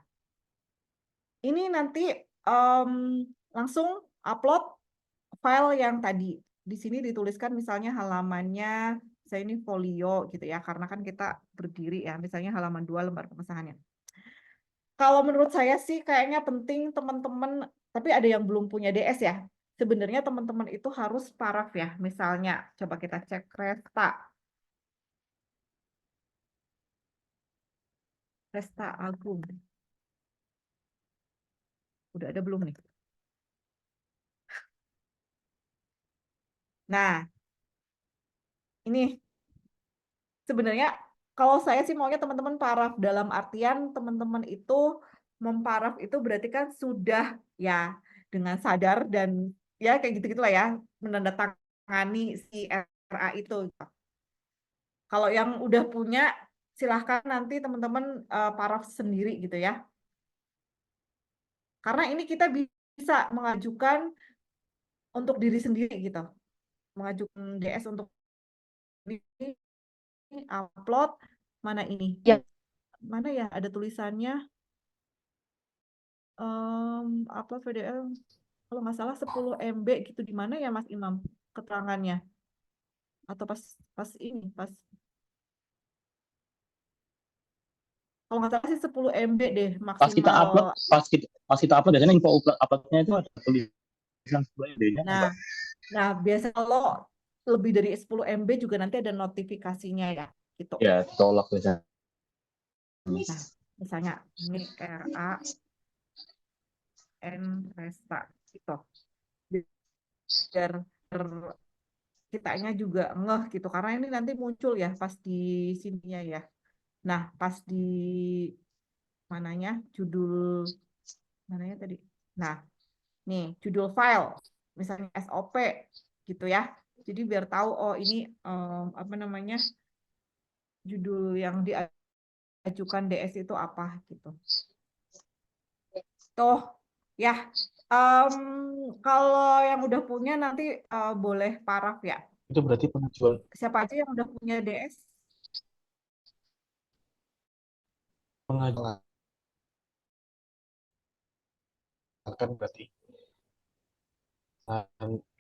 ini nanti langsung upload file yang tadi. Di sini dituliskan misalnya halamannya, saya ini folio gitu ya, karena kan kita berdiri ya, misalnya halaman 2 lembar pengesahannya. Kalau menurut saya sih kayaknya penting teman-teman, tapi ada yang belum punya DS ya. Sebenarnya teman-teman itu harus paraf ya. Misalnya, coba kita cek Resta Agung. Udah ada belum nih? Nah, ini sebenarnya kalau saya sih maunya teman-teman paraf, dalam artian teman-teman itu memparaf itu berarti kan sudah ya dengan sadar dan ya kayak gitu-gitulah ya, menandatangani si RA itu. Kalau yang udah punya silahkan nanti teman-teman paraf sendiri gitu ya. Karena ini kita bisa mengajukan untuk diri sendiri gitu. Mengajukan DS untuk ini upload mana ini? Ya. mana ya ada tulisannya upload VDL kalau nggak salah 10 MB gitu, di mana ya Mas Imam keterangannya? Atau pas kalau nggak salah sih 10 MB deh Pas kita upload, maksimal. pas kita upload biasanya info uploadnya itu ada tulisan 10 MB-nya. Nah biasa kalau lebih dari 10 MB juga nanti ada notifikasinya ya gitu. Ya, ditolak biasanya. Nah, misalnya ini RA N Resta gitu. Biar kitanya juga ngeh gitu, karena ini nanti muncul ya pas di sininya ya. Nah, pas di mananya judul mananya tadi. Nah, nih judul file misalnya SOP gitu ya. Jadi biar tahu oh ini apa namanya judul yang diajukan DS itu apa gitu. Tuh ya. Kalau yang udah punya nanti boleh paraf ya. Itu berarti pengajuan. Siapa aja yang udah punya DS? Pengajuan kan berarti. Nah,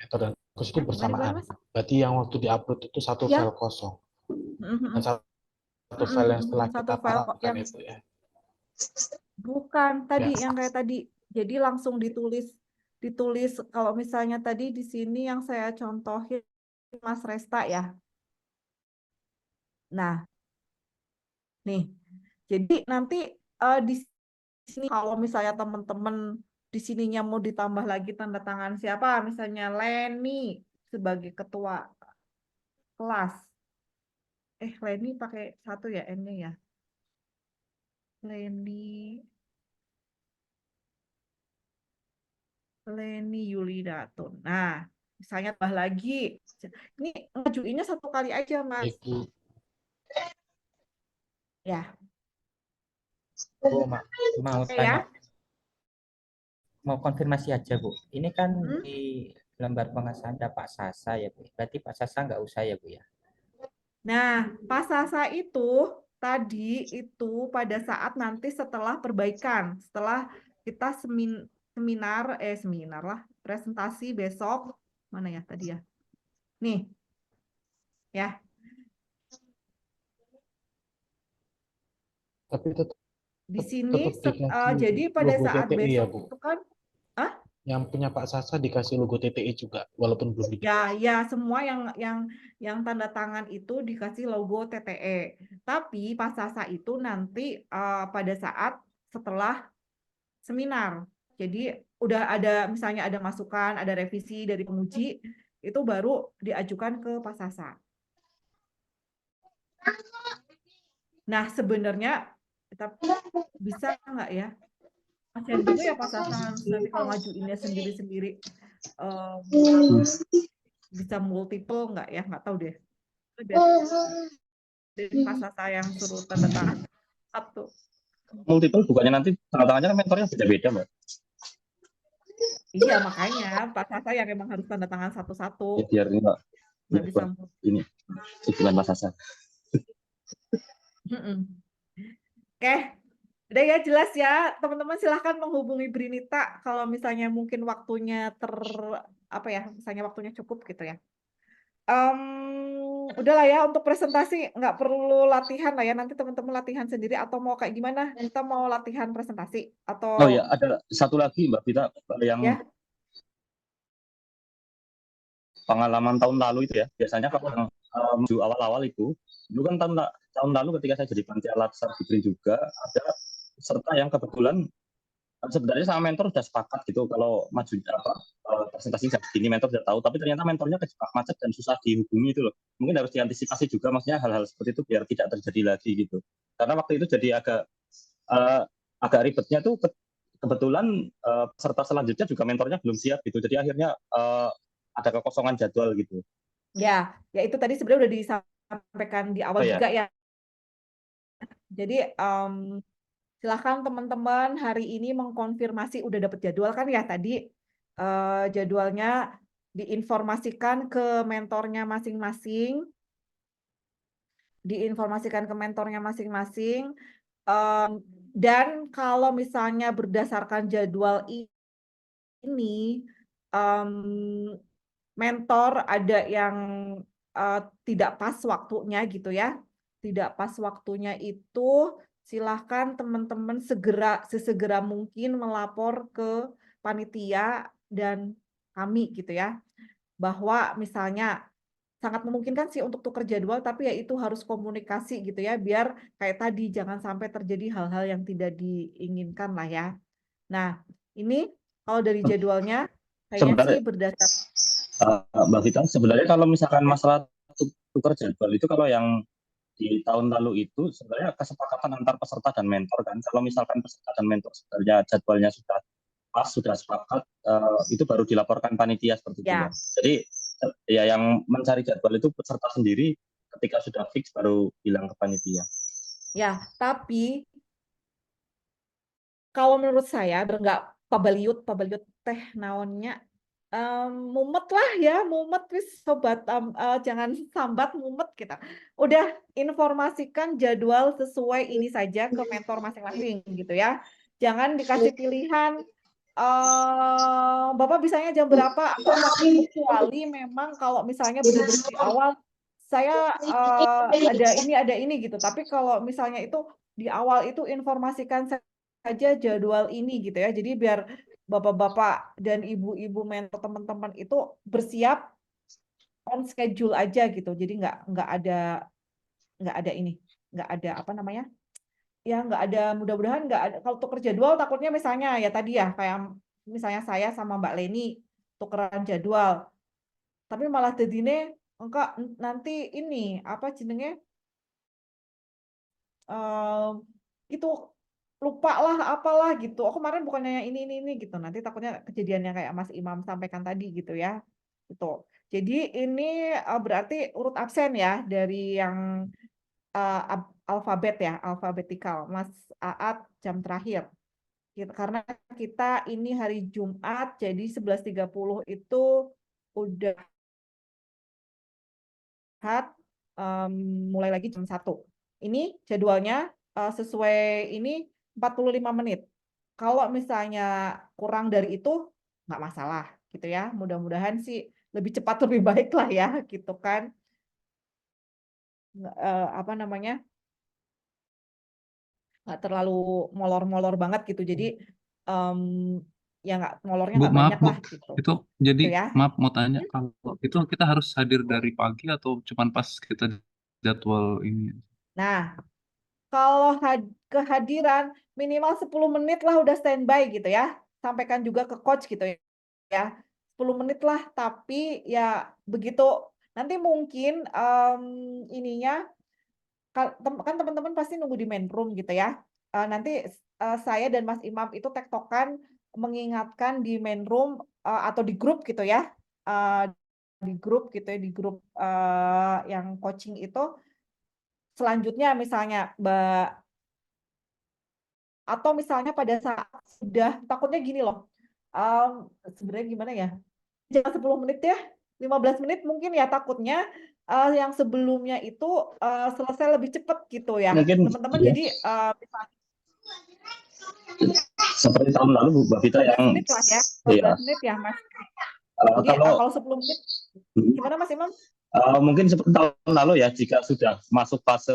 metode dan fokus itu bersamaan. Berarti yang waktu diupload itu satu Ya. file kosong. Dan satu file yang setelah kita parafkan itu ya. Bukan tadi Ya. yang kayak tadi. Jadi langsung ditulis kalau misalnya tadi di sini yang saya contohin Mas Resta ya. Nah, nih. Jadi nanti di sini kalau misalnya teman-teman di sininya mau ditambah lagi tanda tangan siapa, misalnya Leni sebagai ketua kelas. Leni pakai satu ya N-nya ya. Leni Yulidatun. Nah, misalnya tambah lagi. Ini ngajuinnya satu kali aja, Mas. Ya. Bu, mau tanya, Ya. mau konfirmasi aja Bu. Ini kan di lembar pengesahan ada Pak Sasa ya Bu. Berarti Pak Sasa nggak usah ya Bu ya? Nah, Pak Sasa itu tadi itu pada saat nanti setelah perbaikan, setelah kita seminar lah, presentasi besok, mana ya tadi ya? Nih, ya. Tapi tetap di sini jadi pada logo saat TTI ya, besok Bu? itu kan Yang punya Pak Sasa dikasih logo TTI juga walaupun belum dibikin. ya semua yang tanda tangan itu dikasih logo TTE. Tapi Pak Sasa itu nanti pada saat setelah seminar. Jadi udah ada misalnya ada masukan, ada revisi dari penguji, itu baru diajukan ke Pak Sasa. Nah, sebenarnya tapi bisa nggak ya? Kasian juga ya Pak Sasa nanti kalau ngajuinnya sendiri-sendiri bisa multiple nggak ya? Nggak tahu deh. Dari Pak Sasa yang suruh tanda tangan satu. Multiple bukannya nanti tanda tangannya kan mentornya beda-beda, Mbak. Iya, makanya Pak Sasa yang emang harus tanda tangan satu-satu. Ya, biar nggak bisa ini hitungan Pak Sasa. Oke. Udah ya jelas ya, teman-teman silahkan menghubungi Brinita kalau misalnya mungkin waktunya misalnya waktunya cukup gitu ya. Udahlah ya untuk presentasi nggak perlu latihan lah ya, nanti teman-teman latihan sendiri atau mau kayak gimana? Kita mau latihan presentasi atau? Oh ya, ada satu lagi Mbak Vita yang pengalaman tahun lalu itu ya. Biasanya kalau yang awal-awal itu kan tahun lalu ketika saya jadi panitia latsar di BRIN juga ada peserta yang kebetulan sebenarnya sama mentor sudah sepakat gitu kalau maju presentasi segini mentor sudah tahu, tapi ternyata mentornya kejebak macet dan susah dihubungi itu loh. Mungkin harus diantisipasi juga, maksudnya hal-hal seperti itu biar tidak terjadi lagi gitu. Karena waktu itu jadi agak ribetnya tuh kebetulan peserta selanjutnya juga mentornya belum siap gitu, jadi akhirnya ada kekosongan jadwal gitu. Ya itu tadi sebenarnya udah disampaikan di awal juga ya. Jadi silakan teman-teman hari ini mengkonfirmasi udah dapat jadwal kan ya tadi jadwalnya diinformasikan ke mentornya masing-masing. Dan kalau misalnya berdasarkan jadwal ini, mentor ada yang tidak pas waktunya gitu ya, tidak pas waktunya itu silahkan teman-teman sesegera mungkin melapor ke panitia dan kami gitu ya, bahwa misalnya sangat memungkinkan sih untuk tukar jadwal, tapi ya itu harus komunikasi gitu ya, biar kayak tadi jangan sampai terjadi hal-hal yang tidak diinginkan lah ya. Nah, ini kalau dari jadwalnya kayaknya sih Sebenarnya berdasar Mbak Vita, sebenarnya kalau misalkan masalah tukar jadwal itu kalau yang di tahun lalu itu sebenarnya kesepakatan antar peserta dan mentor kan. Kalau misalkan peserta dan mentor sebenarnya jadwalnya sudah pas, sudah sepakat, itu baru dilaporkan panitia seperti itu ya. ya. Jadi ya yang mencari jadwal itu peserta sendiri, ketika sudah fix baru bilang ke panitia. Ya, tapi kalau menurut saya nggak pabaliut teh naonnya mumet lah ya, mumet wis sobat, jangan sambat mumet kita. Udah informasikan jadwal sesuai ini saja ke mentor masing-masing gitu ya. Jangan dikasih pilihan Bapak bisanya jam berapa atau apa, kecuali memang kalau misalnya benar-benar di awal saya ada ini gitu. Tapi kalau misalnya itu di awal itu informasikan saja jadwal ini gitu ya. Jadi biar bapak-bapak dan ibu-ibu mentor teman-teman itu bersiap on schedule aja gitu. Jadi nggak ada ini, nggak ada apa namanya? Ya nggak ada, mudah-mudahan nggak ada. Kalau tuker jadwal takutnya misalnya ya tadi ya kayak misalnya saya sama Mbak Leni tukeran jadwal. Tapi malah jadine enggak nanti ini apa jenenge itu lupa lah apalah gitu. Oh kemarin bukannya yang ini gitu. Nanti takutnya kejadian yang kayak Mas Imam sampaikan tadi gitu ya. Itu. Jadi ini berarti urut absen ya dari yang alfabet ya, alfabetikal. Mas Aat jam terakhir. Karena kita ini hari Jumat jadi 11.30 itu udah mulai lagi jam 1. Ini jadwalnya sesuai ini 45 menit. Kalau misalnya kurang dari itu nggak masalah gitu ya. Mudah-mudahan sih lebih cepat lebih baik lah ya gitu kan. Apa namanya? Nggak terlalu molor-molor banget gitu. Jadi ya nggak molornya Bu, nggak maaf banyak Bu, lah gitu. itu jadi Gitu ya. maaf mau tanya, kalau itu kita harus hadir dari pagi atau cuman pas kita jadwal ini? Nah, kalau kehadiran minimal 10 menit lah udah standby gitu ya. Sampaikan juga ke coach gitu ya. 10 menit lah, tapi ya begitu nanti mungkin ininya kan teman-teman pasti nunggu di main room gitu ya. Nanti saya dan Mas Imam itu tektokan mengingatkan di main room atau di grup gitu ya. Di grup gitu ya, di grup yang coaching itu selanjutnya misalnya Mbak, atau misalnya pada saat sudah takutnya gini loh, sebenarnya gimana ya, jangan 10 menit ya, 15 menit mungkin ya takutnya yang sebelumnya itu selesai lebih cepat gitu ya Mungkin teman-teman. ya, Jadi misalnya seperti tahun lalu Bu Mbak Vita 15 yang menit lah ya, ya 15 menit ya Mas. Jadi kalau kalau 10 menit gimana Mas Imam? mungkin seperti tahun lalu ya, jika sudah masuk fase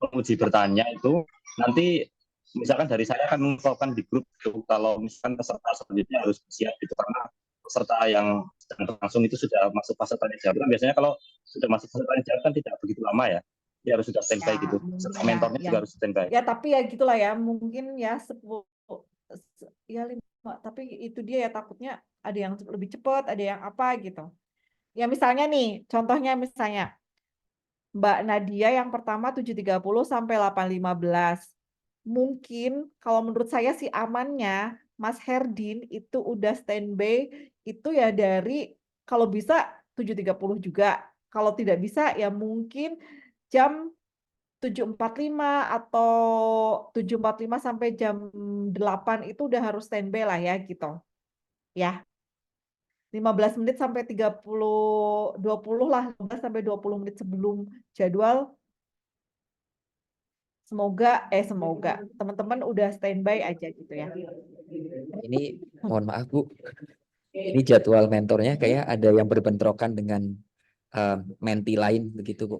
penguji bertanya itu nanti misalkan dari saya akan menginfokan di grup itu kalau misalkan peserta selanjutnya harus siap gitu, karena peserta yang sedang berlangsung itu sudah masuk fase tanya jawab. Kan biasanya kalau sudah masuk fase tanya jawab kan tidak begitu lama ya, dia harus sudah standby Ya gitu. mungkin Serta ya, mentornya juga harus standby. ya tapi ya gitulah ya, mungkin ya 10 ya 5, tapi itu dia ya takutnya ada yang lebih cepat, ada yang apa gitu. Ya misalnya nih, contohnya misalnya Mbak Nadia yang pertama 7.30 sampai 8.15. Mungkin kalau menurut saya sih amannya Mas Herdin itu udah standby itu ya dari kalau bisa 7.30 juga. Kalau tidak bisa ya mungkin jam 7.45 atau 7.45 sampai jam 8 itu udah harus standby lah ya gitu. Ya. 15 menit sampai 20 lah, 15 sampai 20 menit sebelum jadwal Semoga teman-teman udah standby aja gitu ya. Ini mohon maaf Bu, ini jadwal mentornya kayak ada yang berbentrokan dengan menti lain begitu Bu.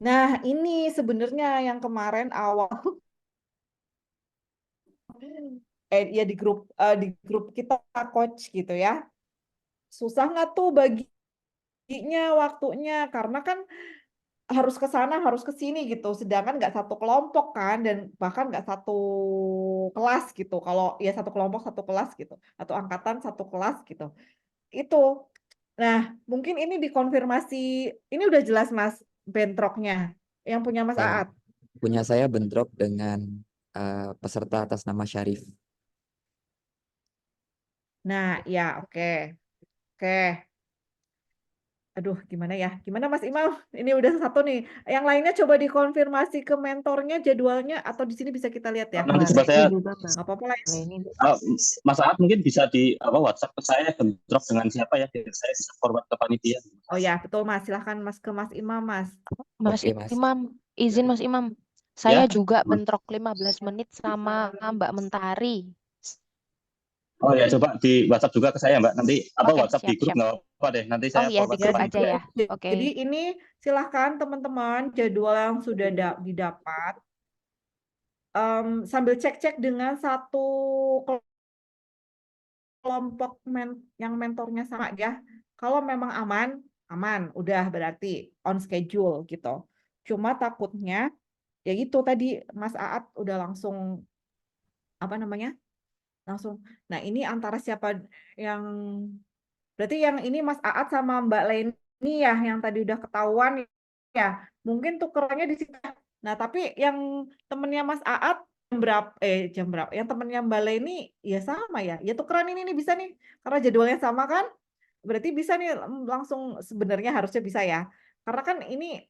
Nah, ini sebenarnya yang kemarin awal ya di grup kita coach gitu ya. Susah nggak tuh baginya waktunya karena kan harus ke sana, harus ke sini gitu. Sedangkan nggak satu kelompok kan, dan bahkan nggak satu kelas gitu. Kalau ya satu kelompok satu kelas gitu, atau angkatan satu kelas gitu. Itu. Nah, mungkin ini dikonfirmasi. Ini udah jelas Mas bentroknya yang punya Mas Aat. Punya saya bentrok dengan peserta atas nama Syarif. Nah, ya oke. Aduh, gimana ya? Gimana Mas Imam? Ini udah satu nih. Yang lainnya coba dikonfirmasi ke mentornya jadwalnya, atau di sini bisa kita lihat ya. Nanti coba saya Nggak apa-apa lah. Mas Aat mungkin bisa di WhatsApp ke saya bentrok dengan siapa ya, biar saya bisa forward ke panitia. Oh ya, betul Mas. Silahkan Mas ke Mas Imam, Mas. Mas Oke, Mas. Imam, izin Mas Imam. Saya Ya. juga bentrok 15 menit sama Mbak Mentari. Oh ya, coba di WhatsApp juga ke saya Mbak. Nanti Oke, WhatsApp di siap, grup siap. nggak apa deh. Nanti saya iya, forward di ke grup aja panitia. ya. Oke. Jadi ini silahkan teman-teman jadwal yang sudah didapat. Sambil cek-cek dengan satu kelompok yang mentornya sama ya. Kalau memang aman, udah berarti on schedule gitu. Cuma takutnya ya gitu tadi Mas Aat udah langsung langsung. Nah, ini antara siapa yang berarti yang ini Mas Aat sama Mbak Leni ya yang tadi udah ketahuan ya. Mungkin tukerannya di situ. Nah, tapi yang temennya Mas Aat jam berapa? Yang temennya Mbak Leni ya sama ya. Ya tukeran ini nih bisa nih. Karena jadwalnya sama kan? Berarti bisa nih langsung, sebenarnya harusnya bisa ya. Karena kan ini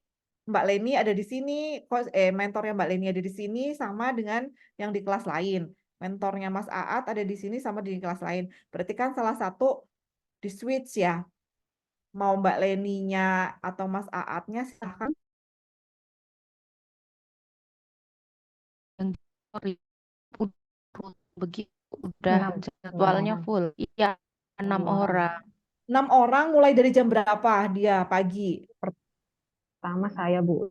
Mbak Leni ada di sini, mentornya Mbak Leni ada di sini sama dengan yang di kelas lain. Mentornya Mas Aat ada di sini sama di kelas lain. Berarti kan salah satu di switch ya. Mau Mbak Leninya atau Mas Aatnya silahkan. Begitu udah jadwalnya full. Iya, 6 orang. 6 orang mulai dari jam berapa dia pagi? Pertama saya Bu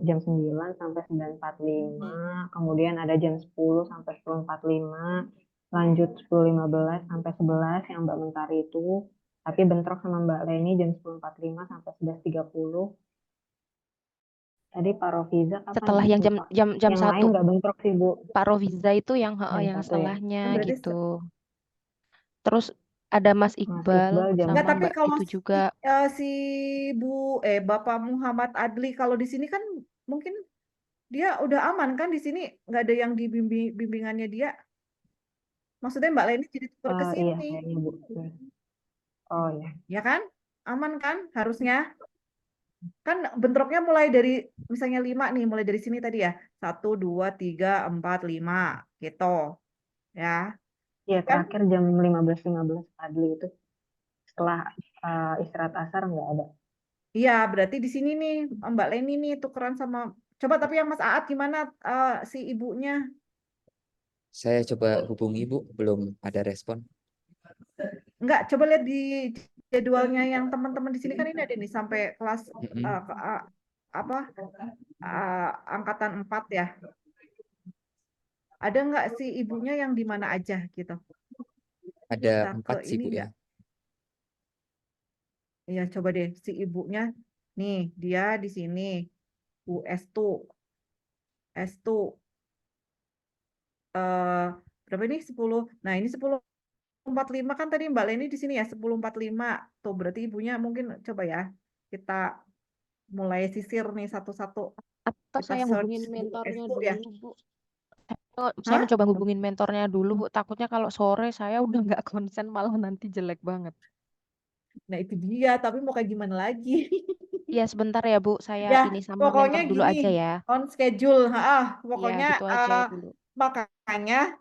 jam 9 sampai 9.45, kemudian ada jam 10 sampai 10.45, lanjut 10.15 sampai 11 yang Mbak Mentari itu, tapi bentrok sama Mbak Leni jam 10.45 sampai 11.30. Tadi Pak Rofiza kapan? Setelah yang jam yang 1. lain nggak bentrok sih Bu. Pak Rofiza itu yang Jam yang 1 ya. setelahnya Berarti gitu. Terus ada Mas Iqbal jam Nggak, sama tapi Mbak kalau itu juga. si Bapak Muhammad Adli kalau di sini kan mungkin dia udah aman kan di sini, nggak ada yang di bimbingannya dia. Maksudnya Mbak Leni jadi tuker ke iya sini. kayaknya Bu. Oh ya. Ya kan? Aman kan harusnya? Kan bentroknya mulai dari misalnya 5 nih, mulai dari sini tadi ya. 1, 2, 3, 4, 5 gitu. Ya. Iya, Kan? terakhir jam 15.15 Adli itu setelah istirahat asar nggak ada. Iya, berarti di sini nih Mbak Leni nih tukeran sama. Coba tapi yang Mas Aat gimana si ibunya? Saya coba hubungi Bu, belum ada respon. Enggak, coba lihat di jadwalnya yang teman-teman di sini kan ini ada nih sampai kelas angkatan 4 ya. Ada nggak si ibunya yang di mana aja gitu? Ada Bisa 4 sih Bu ya. Iya, coba deh si ibunya. Nih, dia di sini. Bu S2. Berapa ini? 10. Nah, ini 10.45 kan tadi Mbak Leni di sini ya, 10.45. Tuh berarti ibunya mungkin coba ya. Kita mulai sisir nih satu-satu. Atau Kita saya search hubungin Bu mentornya S2 dulu, ya. Bu. Saya mencoba hubungin mentornya dulu, Bu. Takutnya kalau sore saya udah nggak konsen, malah nanti jelek banget. Nah, itu dia. Tapi mau kayak gimana lagi? Iya, sebentar ya, Bu. Saya Ya, ini sama pokoknya mentor dulu gini, aja ya. on schedule. Pokoknya gitu aja dulu. makanya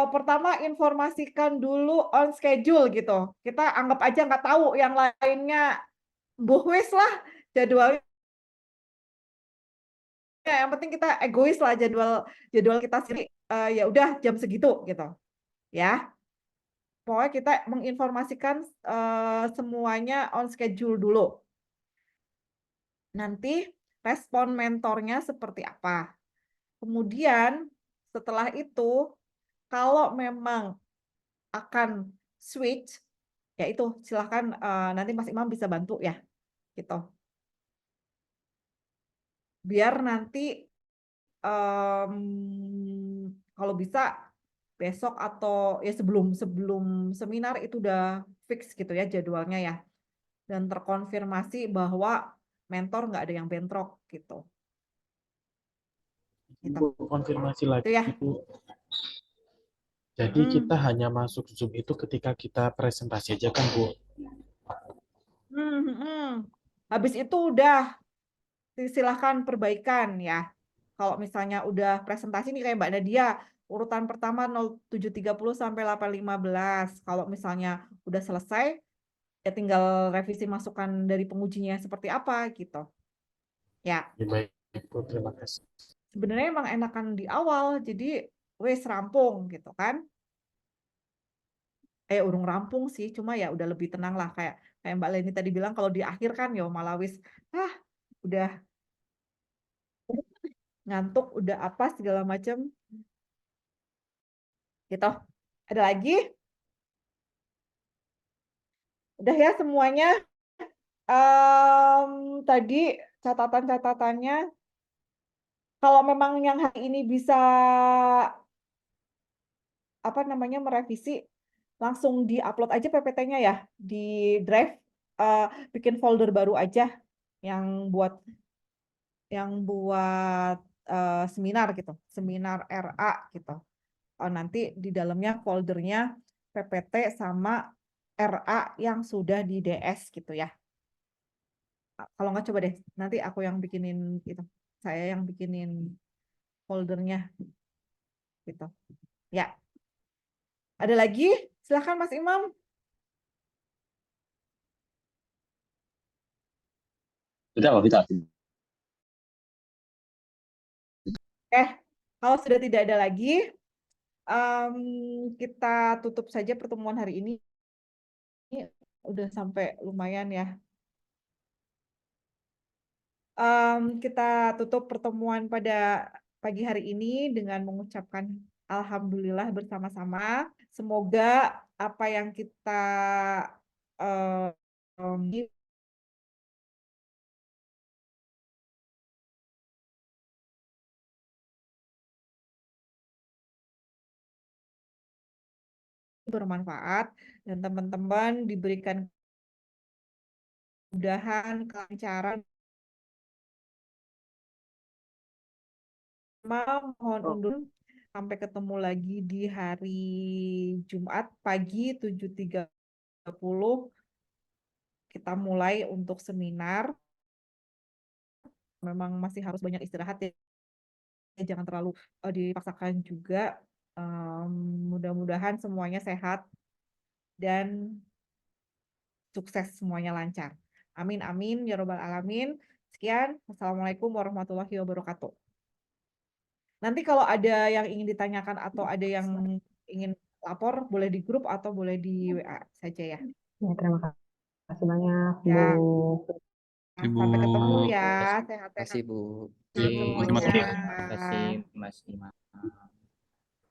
pertama informasikan dulu on schedule gitu. Kita anggap aja nggak tahu, yang lainnya buhwis lah jadwalnya yang penting kita egois lah jadwal kita sendiri, ya udah jam segitu gitu ya. Pokoknya kita menginformasikan semuanya on schedule dulu. Nanti respon mentornya seperti apa. Kemudian setelah itu kalau memang akan switch, ya itu silahkan nanti Mas Imam bisa bantu ya, gitu. Biar nanti kalau bisa besok atau ya sebelum seminar itu udah fix gitu ya jadwalnya ya, dan terkonfirmasi bahwa mentor nggak ada yang bentrok gitu. Bu, konfirmasi Itu lagi, ya. Bu. Jadi kita hanya masuk Zoom itu ketika kita presentasi aja kan, Bu? Habis itu udah silahkan perbaikan ya. Kalau misalnya udah presentasi nih kayak Mbak Nadia, urutan pertama 07.30 sampai 8.15. Kalau misalnya udah selesai, ya tinggal revisi masukan dari pengujinya seperti apa gitu. Ya. Ya, baik, Bu. Terima kasih. Sebenarnya emang enakan di awal, jadi wes rampung gitu kan. Urung rampung sih, cuma ya udah lebih tenang lah kayak Mbak Leni tadi bilang kalau di akhir kan ya malah wis udah ngantuk, udah apa segala macam. Gitu. Ada lagi? Udah ya semuanya. Tadi catatan-catatannya. Kalau memang yang hari ini bisa merevisi, langsung di-upload aja PPT-nya ya di Drive, bikin folder baru aja yang buat seminar gitu, seminar RA gitu. Nanti di dalamnya foldernya PPT sama RA yang sudah di DS gitu ya. Kalau nggak coba deh, nanti aku yang bikinin gitu, saya yang bikinin foldernya gitu. Ya. Ada lagi? Silahkan Mas Imam. Sudah, Pak. Kalau sudah tidak ada lagi, kita tutup saja pertemuan hari ini. Ini udah sampai lumayan ya. Kita tutup pertemuan pada pagi hari ini dengan mengucapkan alhamdulillah bersama-sama. Semoga apa yang kita bermanfaat dan teman-teman diberikan kemudahan, kelancaran. Mohon undur sampai ketemu lagi di hari Jumat pagi 7.30. Kita mulai untuk seminar. Memang masih harus banyak istirahat ya. Jangan terlalu dipaksakan juga. Mudah-mudahan semuanya sehat dan sukses, semuanya lancar. Amin, amin, ya robbal alamin. Sekian, Wassalamualaikum warahmatullahi wabarakatuh. Nanti kalau ada yang ingin ditanyakan atau ada yang ingin lapor, boleh di grup atau boleh di WA saja ya. Ya, terima kasih banyak, Ya. Bu. Sampai ketemu ya, Terima sehat-sehat. kasih, Bu. Terima kasih, Mas. semuanya. Terima kasih Mas Imam.